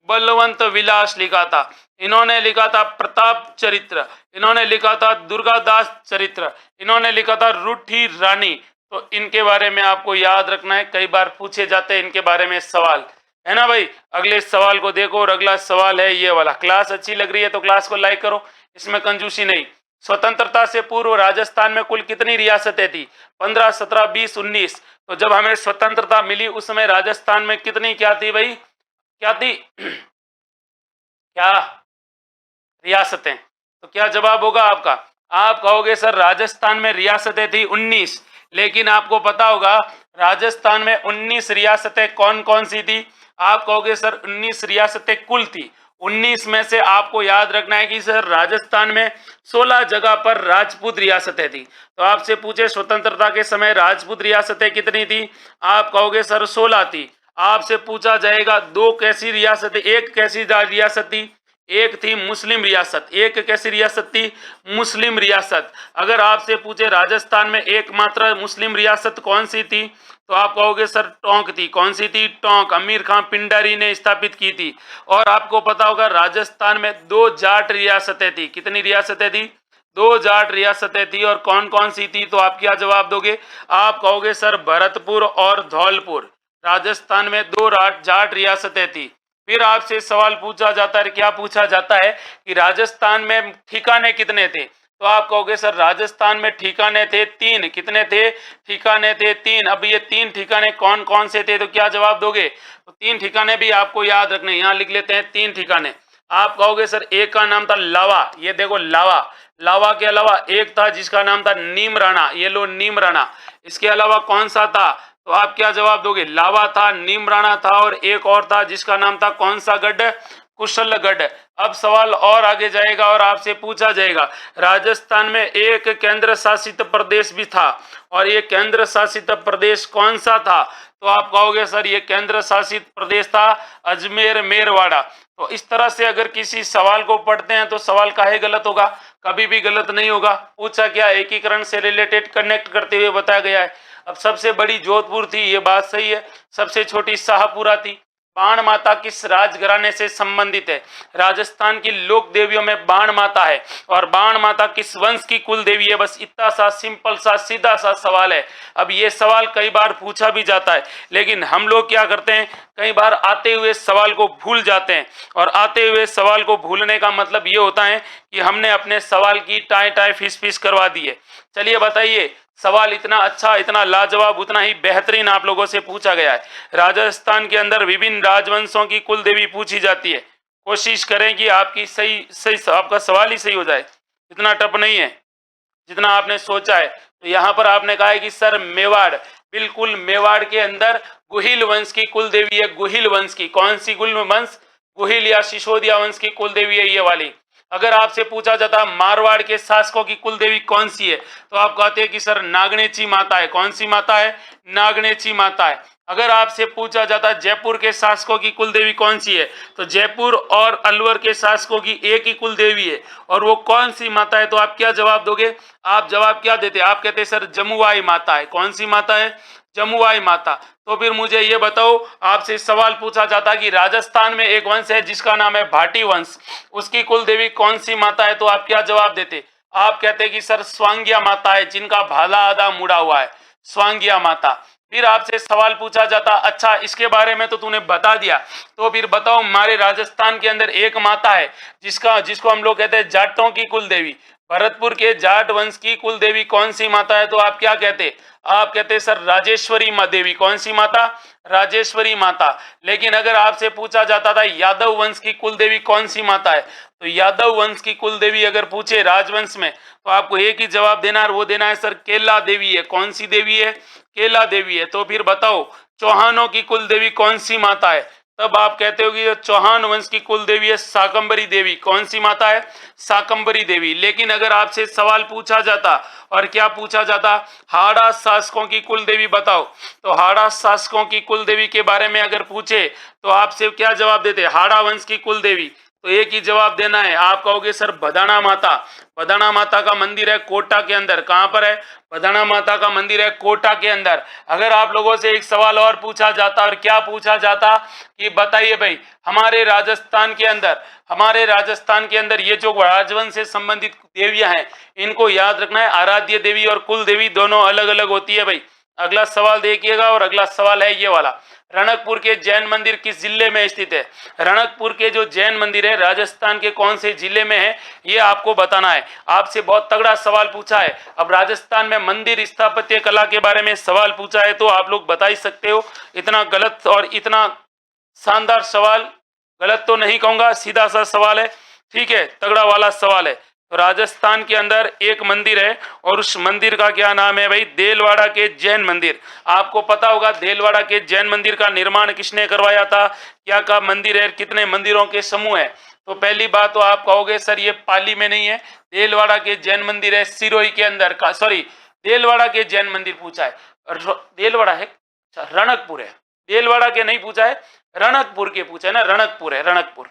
बलवंत विलास लिखा था, इन्होंने लिखा था प्रताप चरित्र, इन्होंने लिखा था दुर्गादास चरित्र, इन्होंने लिखा था रूठी रानी। तो इनके बारे में आपको याद रखना है, कई बार पूछे जाते हैं इनके बारे में सवाल, है ना भाई। अगले सवाल को देखो, और अगला सवाल है ये वाला। क्लास अच्छी लग रही है तो क्लास को लाइक करो, इसमें कंजूसी नहीं। स्वतंत्रता से पूर्व राजस्थान में कुल कितनी रियासतें थी? 15, 17, 20, 19। तो जब हमें स्वतंत्रता मिली उस समय राजस्थान में कितनी क्या थी भाई, क्या थी क्या रियासतें? तो क्या जवाब होगा आपका? आप कहोगे सर राजस्थान में रियासतें थी 19, लेकिन आपको पता होगा राजस्थान में 19 रियासतें कौन कौन सी थी? आप कहोगे सर 19 रियासतें कुल थी, 19 में से आपको याद रखना है कि सर राजस्थान में 16 जगह पर राजपूत रियासतें थी। तो आपसे पूछे स्वतंत्रता के समय राजपूत रियासतें कितनी थी? आप कहोगे सर 16 थी। आपसे पूछा जाएगा दो कैसी रियासतें, एक कैसी रियासत थी? एक थी मुस्लिम रियासत। एक कैसी रियासत थी? मुस्लिम रियासत। अगर आपसे पूछे राजस्थान में एकमात्र मुस्लिम रियासत कौन सी थी, तो आप कहोगे सर टोंक थी। कौन सी थी? टोंक। अमीर खान पिंडारी ने स्थापित की थी। और आपको पता होगा राजस्थान में 2 जाट रियासतें थी। कितनी रियासतें थी? 2 जाट रियासतें थी। और कौन कौन सी थी? तो आप क्या जवाब दोगे? आप कहोगे सर भरतपुर और धौलपुर। राजस्थान में 2 जाट रियासतें थी। फिर आपसे सवाल पूछा जाता है, क्या पूछा जाता है कि राजस्थान में ठिकाने कितने थे? तो आप कहोगे सर राजस्थान में ठिकाने थे 3। कितने थे? ठिकाने थे 3। अब ये 3 ठिकाने कौन कौन से थे? तो क्या जवाब दोगे? तो 3 ठिकाने भी आपको याद रखने, यहाँ लिख लेते हैं 3 ठिकाने। आप कहोगे सर एक का नाम था लावा, ये देखो लावा। लावा के अलावा एक था जिसका नाम था नीम राणा, ये लो नीम राणा। इसके अलावा कौन सा था? तो आप क्या जवाब दोगे? लावा था, नीम राणा था, और एक और था जिसका नाम था कौन सा गढ़? कुशलगढ़। अब सवाल और आगे जाएगा और आपसे पूछा जाएगा राजस्थान में एक केंद्र शासित प्रदेश भी था, और ये केंद्र शासित प्रदेश कौन सा था? तो आप कहोगे सर ये केंद्र शासित प्रदेश था अजमेर मेरवाड़ा। तो इस तरह से अगर किसी सवाल को पढ़ते हैं तो सवाल काहे गलत होगा? कभी भी गलत नहीं होगा। पूछा क्या? एकीकरण से रिलेटेड कनेक्ट करते हुए बताया गया है। अब सबसे बड़ी जोधपुर थी, ये बात सही है। सबसे छोटी शाहपुरा थी। बाण माता किस राजघराने से संबंधित है? राजस्थान की लोक देवियों में बाण माता है। और बाण माता किस वंश की कुल देवी है? बस इतना सा सिंपल सा सीधा सा सवाल है। अब ये सवाल कई बार पूछा भी जाता है, लेकिन हम लोग क्या करते हैं, कई बार आते हुए सवाल को भूल जाते हैं। और आते हुए सवाल को भूलने का मतलब ये होता है कि हमने अपने सवाल की टाई टाई फिस फिस करवा दी है। चलिए बताइए, सवाल इतना अच्छा, इतना लाजवाब, उतना ही बेहतरीन आप लोगों से पूछा गया है। राजस्थान के अंदर विभिन्न राजवंशों की कुल देवी पूछी जाती है। कोशिश करें कि आपकी आपका सवाल ही सही हो जाए। इतना टफ नहीं है जितना आपने सोचा है। तो यहाँ पर आपने कहा है कि सर मेवाड़, बिल्कुल मेवाड़ के अंदर गुहिल वंश की कुल देवी है। गुहिल वंश की, कौन सी कुल वंश? गुहिल या सिसोदिया वंश की कुल देवी है ये वाली। अगर आपसे पूछा जाता मारवाड़ के शासकों की कुल देवी कौन सी है, तो आप कहते हैं कि सर नागनेची माता है। कौन सी माता है? नागनेची माता है। अगर आपसे पूछा जाता जयपुर के शासकों की कुल देवी कौन सी है, तो जयपुर और अलवर के शासकों की एक ही कुल देवी है, और वो कौन सी माता है? तो आप क्या जवाब दोगे? आप जवाब क्या देते? आप कहते सर जमुआई माता है। कौन सी माता है? जमुआई माता। तो फिर मुझे ये बताओ, आपसे सवाल पूछा जाता कि राजस्थान में एक वंश है जिसका नाम है भाटी वंश, उसकी कुल देवी कौन सी माता है? तो आप क्या जवाब देते? आप कहते कि सर स्वांगिया माता है, जिनका भाला आधा मुड़ा हुआ है, स्वांगिया माता। फिर आपसे सवाल पूछा जाता, अच्छा इसके बारे में तो तूने बता दिया, तो फिर बताओ हमारे राजस्थान के अंदर एक माता है जिसको हम लोग कहते हैं जाटों की कुल देवी, भरतपुर के जाट वंश की कुल देवी कौन सी माता है? तो आप क्या कहते? आप कहते सर राजेश्वरी देवी। कौन सी माता? राजेश्वरी माता। लेकिन अगर आपसे पूछा जाता था यादव वंश की कुल देवी कौन सी माता है, तो यादव वंश की कुल देवी अगर पूछे राजवंश में, तो आपको एक ही जवाब देना है, वो देना है सर केला देवी है। कौन सी देवी है? केला देवी है। तो फिर बताओ चौहानों की कुल देवी कौन सी माता है? तब आप कहते हो कि चौहान वंश की कुल देवी है शाकंभरी देवी। कौन सी माता है? शाकंभरी देवी। लेकिन अगर आपसे सवाल पूछा जाता, और क्या पूछा जाता, हाड़ा शासकों की कुल देवी बताओ, तो हाड़ा शासकों की कुल देवी के बारे में अगर पूछे तो आपसे क्या जवाब देते? हाड़ा वंश की कुल देवी। तो एक ही जवाब देना है। आप कहोगे सर बदाना माता, बदाना माता का मंदिर है कोटा के अंदर। कहां पर है? बदाना माता का मंदिर है कोटा के अंदर। अगर आप लोगों से एक सवाल और पूछा जाता, और क्या पूछा जाता कि बताइए भाई, हमारे राजस्थान के अंदर ये जो राजवंश से संबंधित देवियां हैं, इनको याद रखना है, आराध्य देवी और कुल देवी दोनों अलग अलग होती है भाई। अगला सवाल देखिएगा, और अगला सवाल है ये वाला, रणकपुर के जैन मंदिर किस जिले में स्थित है? रणकपुर के जो जैन मंदिर है राजस्थान के कौन से जिले में है, ये आपको बताना है। आपसे बहुत तगड़ा सवाल पूछा है। अब राजस्थान में मंदिर स्थापत्य कला के बारे में सवाल पूछा है, तो आप लोग बता ही सकते हो। इतना गलत और इतना शानदार सवाल, गलत तो नहीं कहूंगा, सीधा सा सवाल है, ठीक है, तगड़ा वाला सवाल है। तो राजस्थान के अंदर एक मंदिर है, और उस मंदिर का क्या नाम है भाई? देलवाड़ा के जैन मंदिर। आपको पता होगा देलवाड़ा के जैन मंदिर का निर्माण किसने करवाया था, क्या का मंदिर है, कितने मंदिरों के समूह है? तो पहली बात तो आप कहोगे सर ये पाली में नहीं है, देलवाड़ा के जैन मंदिर है सिरोही के अंदर का, सॉरी देलवाड़ा के जैन मंदिर पूछा है, देलवाड़ा है, अच्छा रणकपुर है, देलवाड़ा के नहीं पूछा है, रणकपुर के पूछा है ना, रणकपुर है, रणकपुर।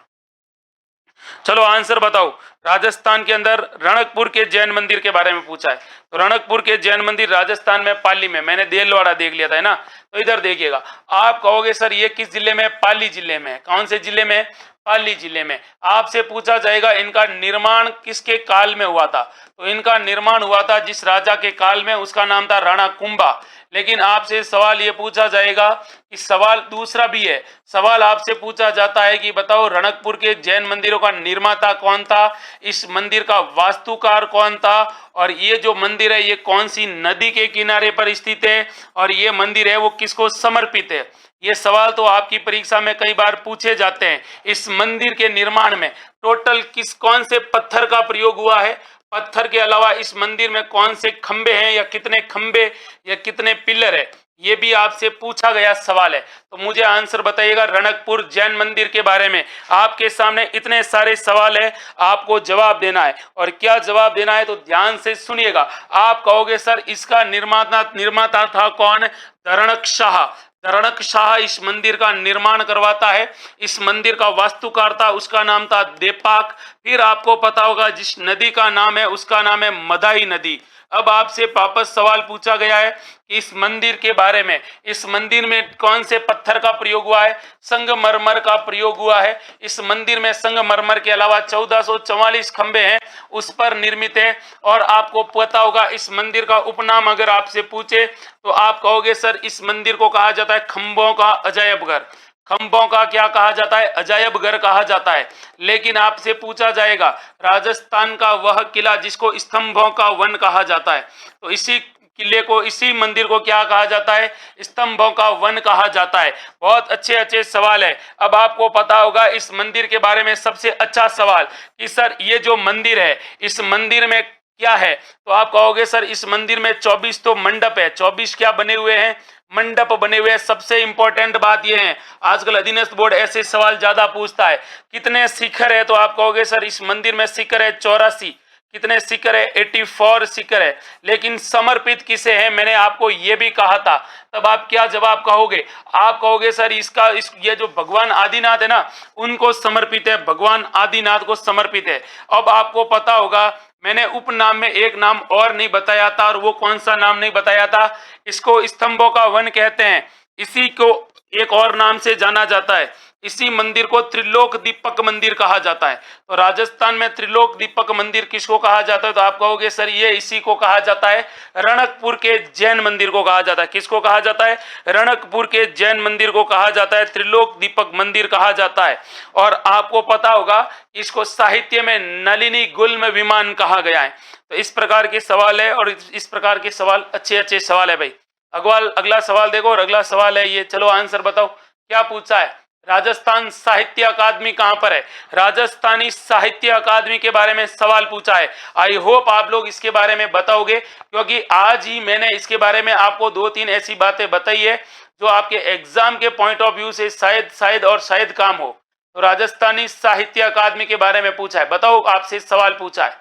चलो आंसर बताओ। राजस्थान के अंदर रणकपुर के जैन मंदिर के बारे में पूछा है, तो रणकपुर के जैन मंदिर राजस्थान में पाली में, मैंने देलवाड़ा देख लिया था है ना। तो इधर देखिएगा, आप कहोगे सर ये किस जिले में? पाली जिले में। कौन से जिले में? पाली जिले में। आपसे पूछा जाएगा इनका निर्माण किसके काल में हुआ था, तो इनका निर्माण हुआ था जिस राजा के काल में, उसका नाम था राणा कुंभा। लेकिन आपसे सवाल ये पूछा जाएगा कि सवाल दूसरा भी है, सवाल आपसे पूछा जाता है कि बताओ रणकपुर के जैन मंदिरों का निर्माता कौन था, इस मंदिर का वास्तुकार कौन था, और ये जो मंदिर है ये कौन सी नदी के किनारे पर स्थित है, और ये मंदिर है वो किसको समर्पित है? ये सवाल तो आपकी परीक्षा में कई बार पूछे जाते हैं। इस मंदिर के निर्माण में टोटल कौन से पत्थर का प्रयोग हुआ है, पत्थर के अलावा इस मंदिर में कौन से खंबे हैं, या कितने खंबे या कितने पिलर है, ये भी आपसे पूछा गया सवाल है। तो मुझे आंसर बताइएगा रणकपुर जैन मंदिर के बारे में। आपके सामने इतने सारे सवाल है, आपको जवाब देना है, और क्या जवाब देना है तो ध्यान से सुनिएगा। आप कहोगे सर इसका निर्माता था कौन? धरणक शाह। धरणक शाह इस मंदिर का निर्माण करवाता है। इस मंदिर का वास्तुकार था, उसका नाम था देपाक। फिर आपको पता होगा जिस नदी का नाम है उसका नाम है मदाई नदी। अब आपसे वापस सवाल पूछा गया है कि इस मंदिर के बारे में, इस मंदिर में कौन से पत्थर का प्रयोग हुआ है? संगमरमर का प्रयोग हुआ है। इस मंदिर में संगमरमर के अलावा 1444 खंबे हैं, उस पर निर्मित है। और आपको पता होगा इस मंदिर का उपनाम अगर आपसे पूछे तो आप कहोगे सर इस मंदिर को कहा जाता है खंबों का अजायब घर। खंबों का क्या कहा जाता है? अजायब घर कहा जाता है। लेकिन आपसे पूछा जाएगा राजस्थान का वह किला जिसको स्तंभों का वन कहा जाता है, तो इसी किले को, इसी मंदिर को क्या कहा जाता है? स्तंभों का वन कहा जाता है। बहुत अच्छे अच्छे सवाल है। अब आपको पता होगा इस मंदिर के बारे में सबसे अच्छा सवाल कि सर ये जो मंदिर है इस मंदिर में क्या है, तो आप कहोगे सर इस मंदिर में 24 तो मंडप है। 24 क्या बने हुए हैं? मंडप बने हुए हैं। सबसे इंपॉर्टेंट बात यह है, आजकल अधीनस्थ बोर्ड ऐसे सवाल ज्यादा पूछता है, कितने शिखर है, तो आप कहोगे सर इस मंदिर में शिखर है 84। कितने शिखर है? 84 शिखर है। लेकिन समर्पित किसे है, मैंने आपको ये भी कहा था। तब आप क्या जवाब कहोगे? आप कहोगे सर ये जो भगवान आदिनाथ है ना, उनको समर्पित है, भगवान आदिनाथ को समर्पित है। अब आपको पता होगा मैंने उपनाम में एक नाम और नहीं बताया था, और वो कौन सा नाम नहीं बताया था? इसको स्तंभों का वन कहते हैं। इसी को एक और नाम से जाना जाता है। इसी मंदिर को त्रिलोक दीपक मंदिर कहा जाता है। तो राजस्थान में त्रिलोक दीपक मंदिर किसको कहा जाता है? तो आप कहोगे सर ये इसी को कहा जाता है, रणकपुर के जैन मंदिर को कहा जाता है। किसको कहा जाता है? रणकपुर के जैन मंदिर को कहा जाता है, त्रिलोक दीपक मंदिर कहा जाता है। और आपको पता होगा इसको साहित्य में नलिनी गुल्म विमान कहा गया है। तो इस प्रकार के सवाल है, और इस प्रकार के सवाल अच्छे अच्छे सवाल है भाई। अगला सवाल देखो, और अगला सवाल है ये, चलो आंसर बताओ क्या पूछा है। राजस्थान साहित्य अकादमी कहां पर है? राजस्थानी साहित्य अकादमी के बारे में सवाल पूछा है। आई होप आप लोग इसके बारे में बताओगे, क्योंकि आज ही मैंने इसके बारे में आपको 2-3 ऐसी बातें बताई है जो आपके एग्जाम के पॉइंट ऑफ व्यू से शायद काम हो। तो राजस्थानी साहित्य अकादमी के बारे में पूछा है, बताओ आपसे सवाल पूछा है,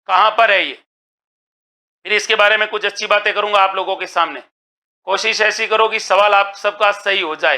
कहां पर है ये। फिर इसके बारे में कुछ अच्छी बातें करूंगा आप लोगों के सामने। कोशिश ऐसी करो कि सवाल आप सबका सही हो जाए,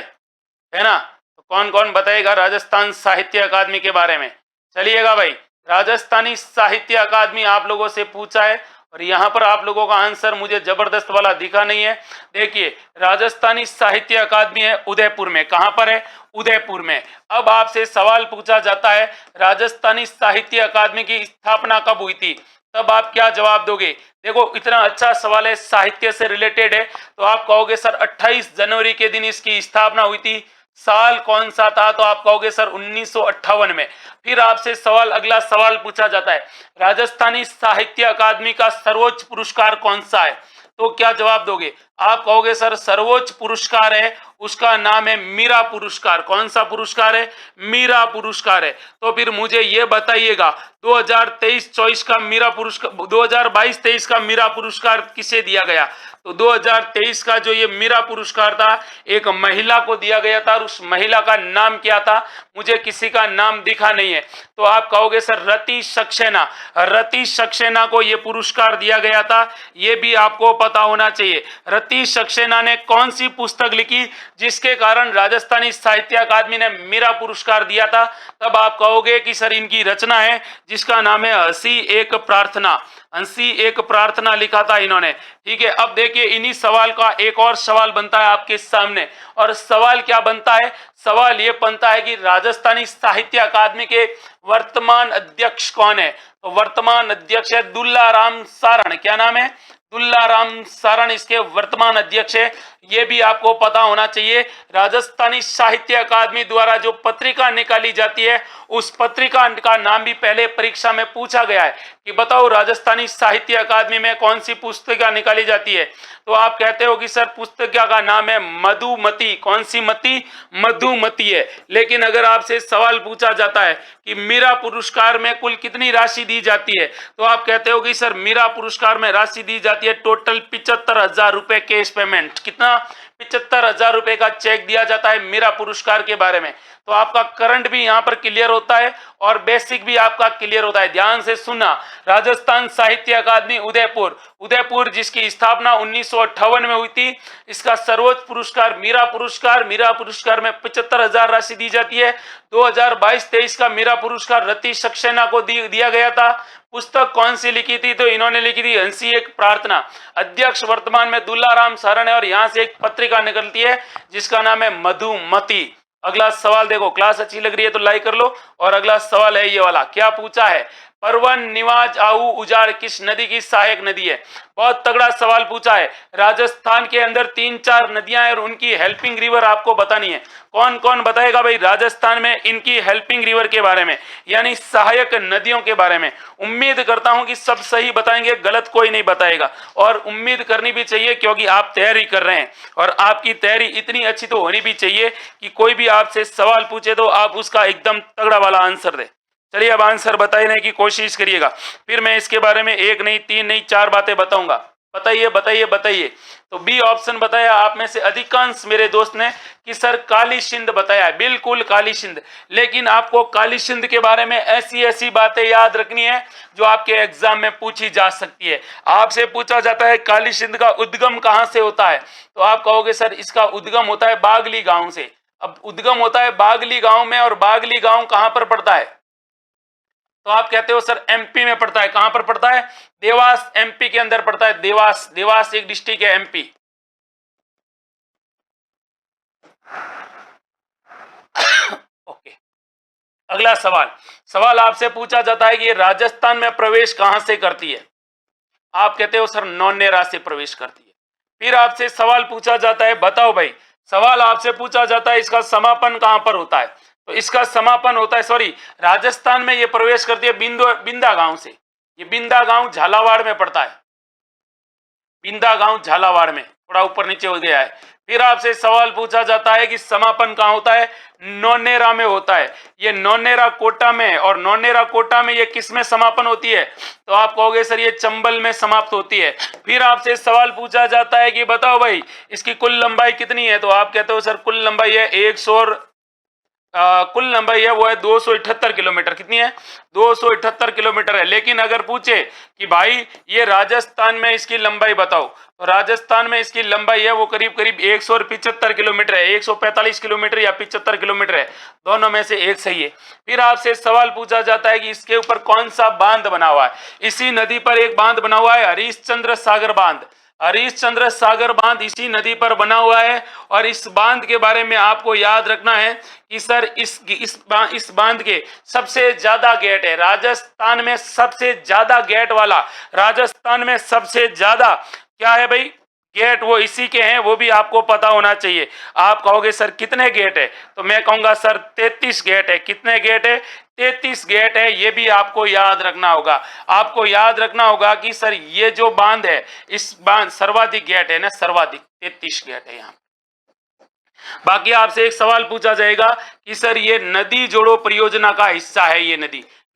है ना। तो कौन कौन बताएगा राजस्थान साहित्य अकादमी के बारे में? चलिएगा भाई, राजस्थानी साहित्य अकादमी आप लोगों से पूछा है और यहाँ पर आप लोगों का आंसर मुझे जबरदस्त वाला दिखा नहीं है। देखिए, राजस्थानी साहित्य अकादमी है उदयपुर में। कहाँ पर है? उदयपुर में। अब आपसे सवाल पूछा जाता है राजस्थानी साहित्य अकादमी की स्थापना कब हुई थी, तब आप क्या जवाब दोगे? देखो, इतना अच्छा सवाल है, साहित्य से रिलेटेड है, तो आप कहोगे सर 28 जनवरी के दिन इसकी स्थापना हुई थी। साल कौन सा था? तो आप कहोगे सर 1958 में। फिर आपसे सवाल, अगला सवाल पूछा जाता है राजस्थानी साहित्य अकादमी का सर्वोच्च पुरस्कार कौन सा है, तो क्या जवाब दोगे? आप कहोगे सर सर्वोच्च पुरस्कार है, उसका नाम है मीरा पुरस्कार। कौन सा पुरस्कार है? मीरा पुरस्कार है। तो फिर मुझे ये बताइएगा 2023-24 का मीरा पुरस्कार, 2022-23 का मीरा पुरस्कार किसे दिया गया? तो 2023 का जो ये मीरा पुरस्कार था, एक महिला को दिया गया था और उस महिला का नाम क्या था? मुझे किसी का नाम दिखा नहीं है। तो आप कहोगे सर रति सक्सेना। रति सक्सेना को ये पुरस्कार दिया गया था, ये भी आपको पता होना चाहिए। रति सक्सेना ने कौन सी पुस्तक लिखी जिसके कारण राजस्थानी साहित्य अकादमी ने मीरा पुरस्कार दिया था? तब आप कहोगे कि सर इनकी रचना है जिसका नाम है हंसी एक प्रार्थना। हंसी एक प्रार्थना लिखा था इन्होंने। ठीक है, अब देखिए इन्हीं सवाल का एक और सवाल बनता है आपके सामने। और सवाल क्या बनता है? सवाल ये बनता है कि राजस्थानी साहित्य अकादमी के वर्तमान अध्यक्ष कौन है? तो वर्तमान अध्यक्ष है दुल्लाराम सारण। क्या नाम है? दुल्लाराम सारण इसके वर्तमान अध्यक्ष है। ये भी आपको पता होना चाहिए। राजस्थानी साहित्य अकादमी द्वारा जो पत्रिका निकाली जाती है, उस पत्रिका का नाम भी पहले परीक्षा में पूछा गया है कि बताओ राजस्थानी साहित्य अकादमी में कौन सी पुस्तिका निकाली जाती है? तो आप कहते हो कि सर पुस्तिका का नाम है मधुमती। कौन सी मती? मधुमती है। लेकिन अगर आपसे सवाल पूछा जाता है कि मीरा पुरस्कार में कुल कितनी राशि दी जाती है, तो आप कहते हो कि सर मीरा पुरस्कार में राशि दी जाती है टोटल 75,000 रुपए कैश पेमेंट। कितना? 75,000 रुपए का चेक दिया जाता है मीरा पुरस्कार के बारे में। तो आपका करंट भी यहाँ पर क्लियर होता है और बेसिक भी आपका क्लियर होता है। ध्यान से सुनना, राजस्थान साहित्य अकादमी उदयपुर, उदयपुर जिसकी स्थापना 1958 में हुई थी, इसका सर्वोच्च पुरस्कार मीरा पुरस्कार। मीरा पुरस्कार में 75,000 राशि दी जाती है। 2022-23 का मीरा पुरस्कार रति सक्सेना को दिया गया था। पुस्तक कौन सी लिखी थी? तो इन्होंने लिखी थी हंसी एक प्रार्थना। अध्यक्ष वर्तमान में दुल्लाराम सारण है और यहाँ से एक पत्रिका निकलती है जिसका नाम है मधुमती। अगला सवाल देखो, क्लास अच्छी लग रही है तो लाइक कर लो। और अगला सवाल है ये वाला, क्या पूछा है? परवन निवाज आहू उजाड़ किस नदी की सहायक नदी है? बहुत तगड़ा सवाल पूछा है। राजस्थान के अंदर 3-4 नदियां हैं और उनकी हेल्पिंग रिवर आपको बतानी है। कौन कौन बताएगा भाई राजस्थान में इनकी हेल्पिंग रिवर के बारे में, यानी सहायक नदियों के बारे में? उम्मीद करता हूं कि सब सही बताएंगे, गलत कोई नहीं बताएगा। और उम्मीद करनी भी चाहिए क्योंकि आप तैयारी कर रहे हैं और आपकी तैयारी इतनी अच्छी तो होनी भी चाहिए कि कोई भी आपसे सवाल पूछे तो आप उसका एकदम तगड़ा वाला आंसर दे। चलिए अब आंसर बताने की कोशिश करिएगा, फिर मैं इसके बारे में 1 नहीं 3 नहीं 4 बातें बताऊंगा। बताइए बताइए बताइए। तो बी ऑप्शन बताया आप में से अधिकांश मेरे दोस्त ने कि सर काली सिंध बताया। बिल्कुल काली सिंध। लेकिन आपको काली सिंध के बारे में ऐसी ऐसी बातें याद रखनी है जो आपके एग्जाम में पूछी जा सकती है। आपसे पूछा जाता है काली सिंध का उद्गम कहां से होता है, तो आप कहोगे सर इसका उद्गम होता है बागली गांव से। अब उद्गम होता है बागली गांव में, और बागली गांव कहां पर पड़ता है? तो आप कहते हो सर एमपी में पड़ता है। कहां पर पड़ता है? देवास एमपी के अंदर पड़ता है। देवास, देवास एक डिस्ट्रिक्ट है एमपी। ओके, अगला सवाल। सवाल आपसे पूछा जाता है कि राजस्थान में प्रवेश कहां से करती है? आप कहते हो सर नौनेरा से प्रवेश करती है। फिर आपसे सवाल पूछा जाता है, बताओ भाई, सवाल आपसे पूछा जाता है इसका समापन कहां पर होता है? तो इसका समापन होता है, सॉरी, राजस्थान में ये प्रवेश करती है बिंदा गांव से। ये बिंदा गांव झालावाड़ में पड़ता है। बिंदा गांव झालावाड़ में, थोड़ा ऊपर नीचे हो गया है। फिर आपसे सवाल पूछा जाता है कि समापन कहां होता है? नौनेरा में होता है। ये नौनेरा कोटा में, और नौनेरा कोटा में ये किस में समापन होती है? तो आप कहोगे सर ये चंबल में समाप्त होती है। फिर आपसे सवाल पूछा जाता है कि बताओ भाई इसकी कुल लंबाई कितनी है? तो आप कहते हो सर कुल लंबाई है कुल लंबाई है वो है 278 किलोमीटर। कितनी है? 278 किलोमीटर है। लेकिन अगर पूछे कि भाई ये राजस्थान में इसकी लंबाई बताओ, तो राजस्थान में इसकी लंबाई है वो करीब करीब 175 किलोमीटर है। 145 किलोमीटर या 75 किलोमीटर है, दोनों में से एक सही है। फिर आपसे सवाल पूछा जाता है कि इसके ऊपर कौन सा बांध बना हुआ है। इसी नदी पर एक बांध बना हुआ है, हरीशचंद्र सागर बांध। हरीशचंद्र सागर बांध इसी नदी पर बना हुआ है। और इस बांध के बारे में आपको याद रखना है कि सर इस बांध के सबसे ज्यादा गेट है राजस्थान में, सबसे ज्यादा गेट वाला राजस्थान में सबसे ज्यादा क्या है भाई? गेट वो इसी के हैं, वो भी आपको पता होना चाहिए। आप कहोगे सर कितने गेट है, तो मैं कहूंगा सर 33 गेट है। कितने गेट है? 33 गेट है। ये भी आपको याद रखना होगा। आपको याद रखना होगा कि सर ये जो बांध है, इस बांध सर्वाधिक गेट है ना, सर्वाधिक 33 गेट है यहाँ। बाकी आपसे एक सवाल पूछा जाएगा कि सर ये नदी जोड़ो परियोजना का हिस्सा है, ये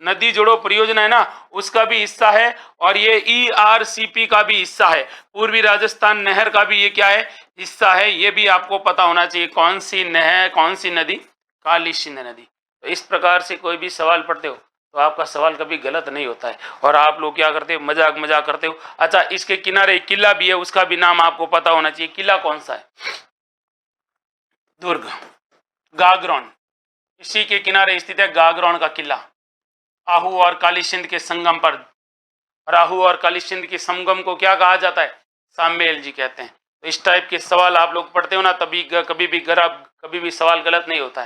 नदी जोड़ो परियोजना है ना, उसका भी हिस्सा है। और ये ERCP का भी हिस्सा है, पूर्वी राजस्थान नहर का भी ये क्या है? हिस्सा है। ये भी आपको पता होना चाहिए कौन सी नहर, कौन सी नदी? काली सिंध नदी। तो इस प्रकार से कोई भी सवाल पढ़ते हो तो आपका सवाल कभी गलत नहीं होता है। और आप लोग क्या करते हो? मजाक करते हो। अच्छा, इसके किनारे एक किला भी है, उसका भी नाम आपको पता होना चाहिए। किला कौन सा है? दुर्ग, गागरोन। इसी के किनारे स्थित है गागरोन का किला। आहू और काली सिंध के संगम पर, राहु और काली सिंध के संगम को क्या कहा जाता है? सामेल जी कहते हैं। तो इस टाइप के सवाल आप लोग पढ़ते हो ना, तभी कभी भी सवाल गलत नहीं होता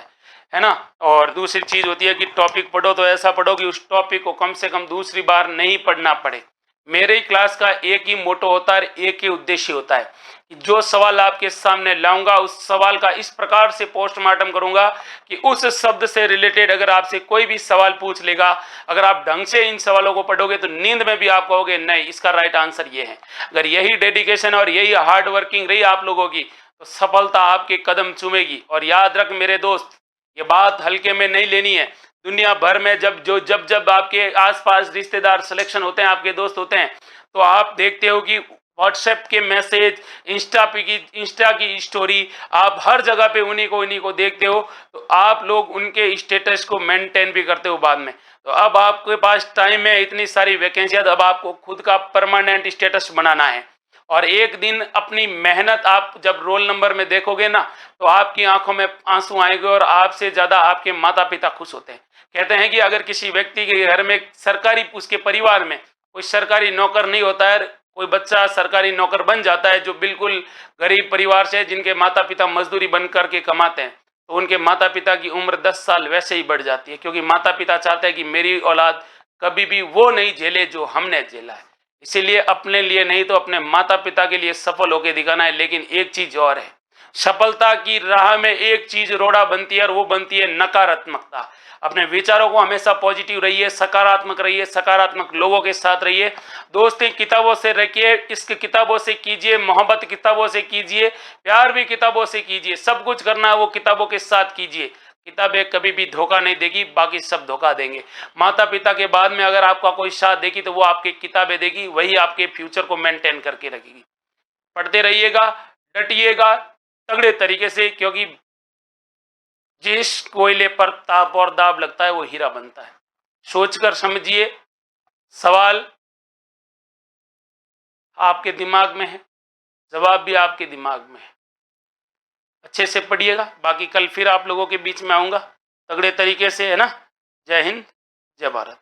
है ना। और दूसरी चीज होती है कि टॉपिक पढ़ो तो ऐसा पढ़ो कि उस टॉपिक को कम से कम दूसरी बार नहीं पढ़ना पड़े। मेरे क्लास का एक ही मोटो होता है, एक ही उद्देश्य होता है कि जो सवाल आपके सामने लाऊंगा उस सवाल का इस प्रकार से पोस्टमार्टम करूंगा कि उस शब्द से रिलेटेड अगर आपसे कोई भी सवाल पूछ लेगा, अगर आप ढंग से इन सवालों को पढ़ोगे तो नींद में भी आप कहोगे नहीं, इसका राइट आंसर ये है। अगर यही डेडिकेशन और यही हार्ड वर्किंग रही आप लोगों की तो सफलता आपके कदम चूमेगी। और याद रख मेरे दोस्त, ये बात हल्के में नहीं लेनी है। दुनिया भर में जब आपके आसपास रिश्तेदार सिलेक्शन होते हैं, आपके दोस्त होते हैं, तो आप देखते हो कि व्हाट्सएप के मैसेज, इंस्टा की स्टोरी, आप हर जगह पे उन्हीं को देखते हो। तो आप लोग उनके स्टेटस को मेंटेन भी करते हो बाद में। तो अब आपके पास टाइम है, इतनी सारी वैकेंसी, अब आपको खुद का परमानेंट स्टेटस बनाना है। और एक दिन अपनी मेहनत आप जब रोल नंबर में देखोगे ना, तो आपकी आंखों में आंसू आएंगे और आपसे ज्यादा आपके माता पिता खुश होते हैं। कहते हैं कि अगर किसी व्यक्ति के घर में सरकारी, उसके परिवार में कोई सरकारी नौकर नहीं होता है, कोई बच्चा सरकारी नौकर बन जाता है जो बिल्कुल गरीब परिवार से, जिनके माता पिता मजदूरी बन करके कमाते हैं, तो उनके माता पिता की उम्र 10 साल वैसे ही बढ़ जाती है, क्योंकि माता पिता चाहते हैं कि मेरी औलाद कभी भी वो नहीं झेले जो हमने झेला है। इसीलिए अपने लिए नहीं तो अपने माता पिता के लिए सफल होकर दिखाना है। लेकिन एक चीज और है, सफलता की राह में एक चीज रोड़ा बनती है और वो बनती है नकारात्मकता। अपने विचारों को हमेशा पॉजिटिव रहिए, सकारात्मक रहिए, सकारात्मक लोगों के साथ रहिए। दोस्ती किताबों से रखिए, इश्क किताबों से कीजिए, मोहब्बत किताबों से कीजिए, प्यार भी किताबों से कीजिए। सब कुछ करना है वो किताबों के साथ कीजिए। किताबें कभी भी धोखा नहीं देगी, बाकी सब धोखा देंगे। माता पिता के बाद में अगर आपका कोई साथ देगी तो वो आपकी किताबें देगी, वही आपके फ्यूचर को मेंटेन करके रखेगी। पढ़ते रहिएगा, डटिएगा तगड़े तरीके से, क्योंकि जिस कोयले पर ताप और दाब लगता है वो हीरा बनता है। सोचकर समझिए, सवाल आपके दिमाग में है, जवाब भी आपके दिमाग में है। अच्छे से पढ़िएगा। बाकी कल फिर आप लोगों के बीच में आऊंगा तगड़े तरीके से, है ना। जय हिंद, जय भारत।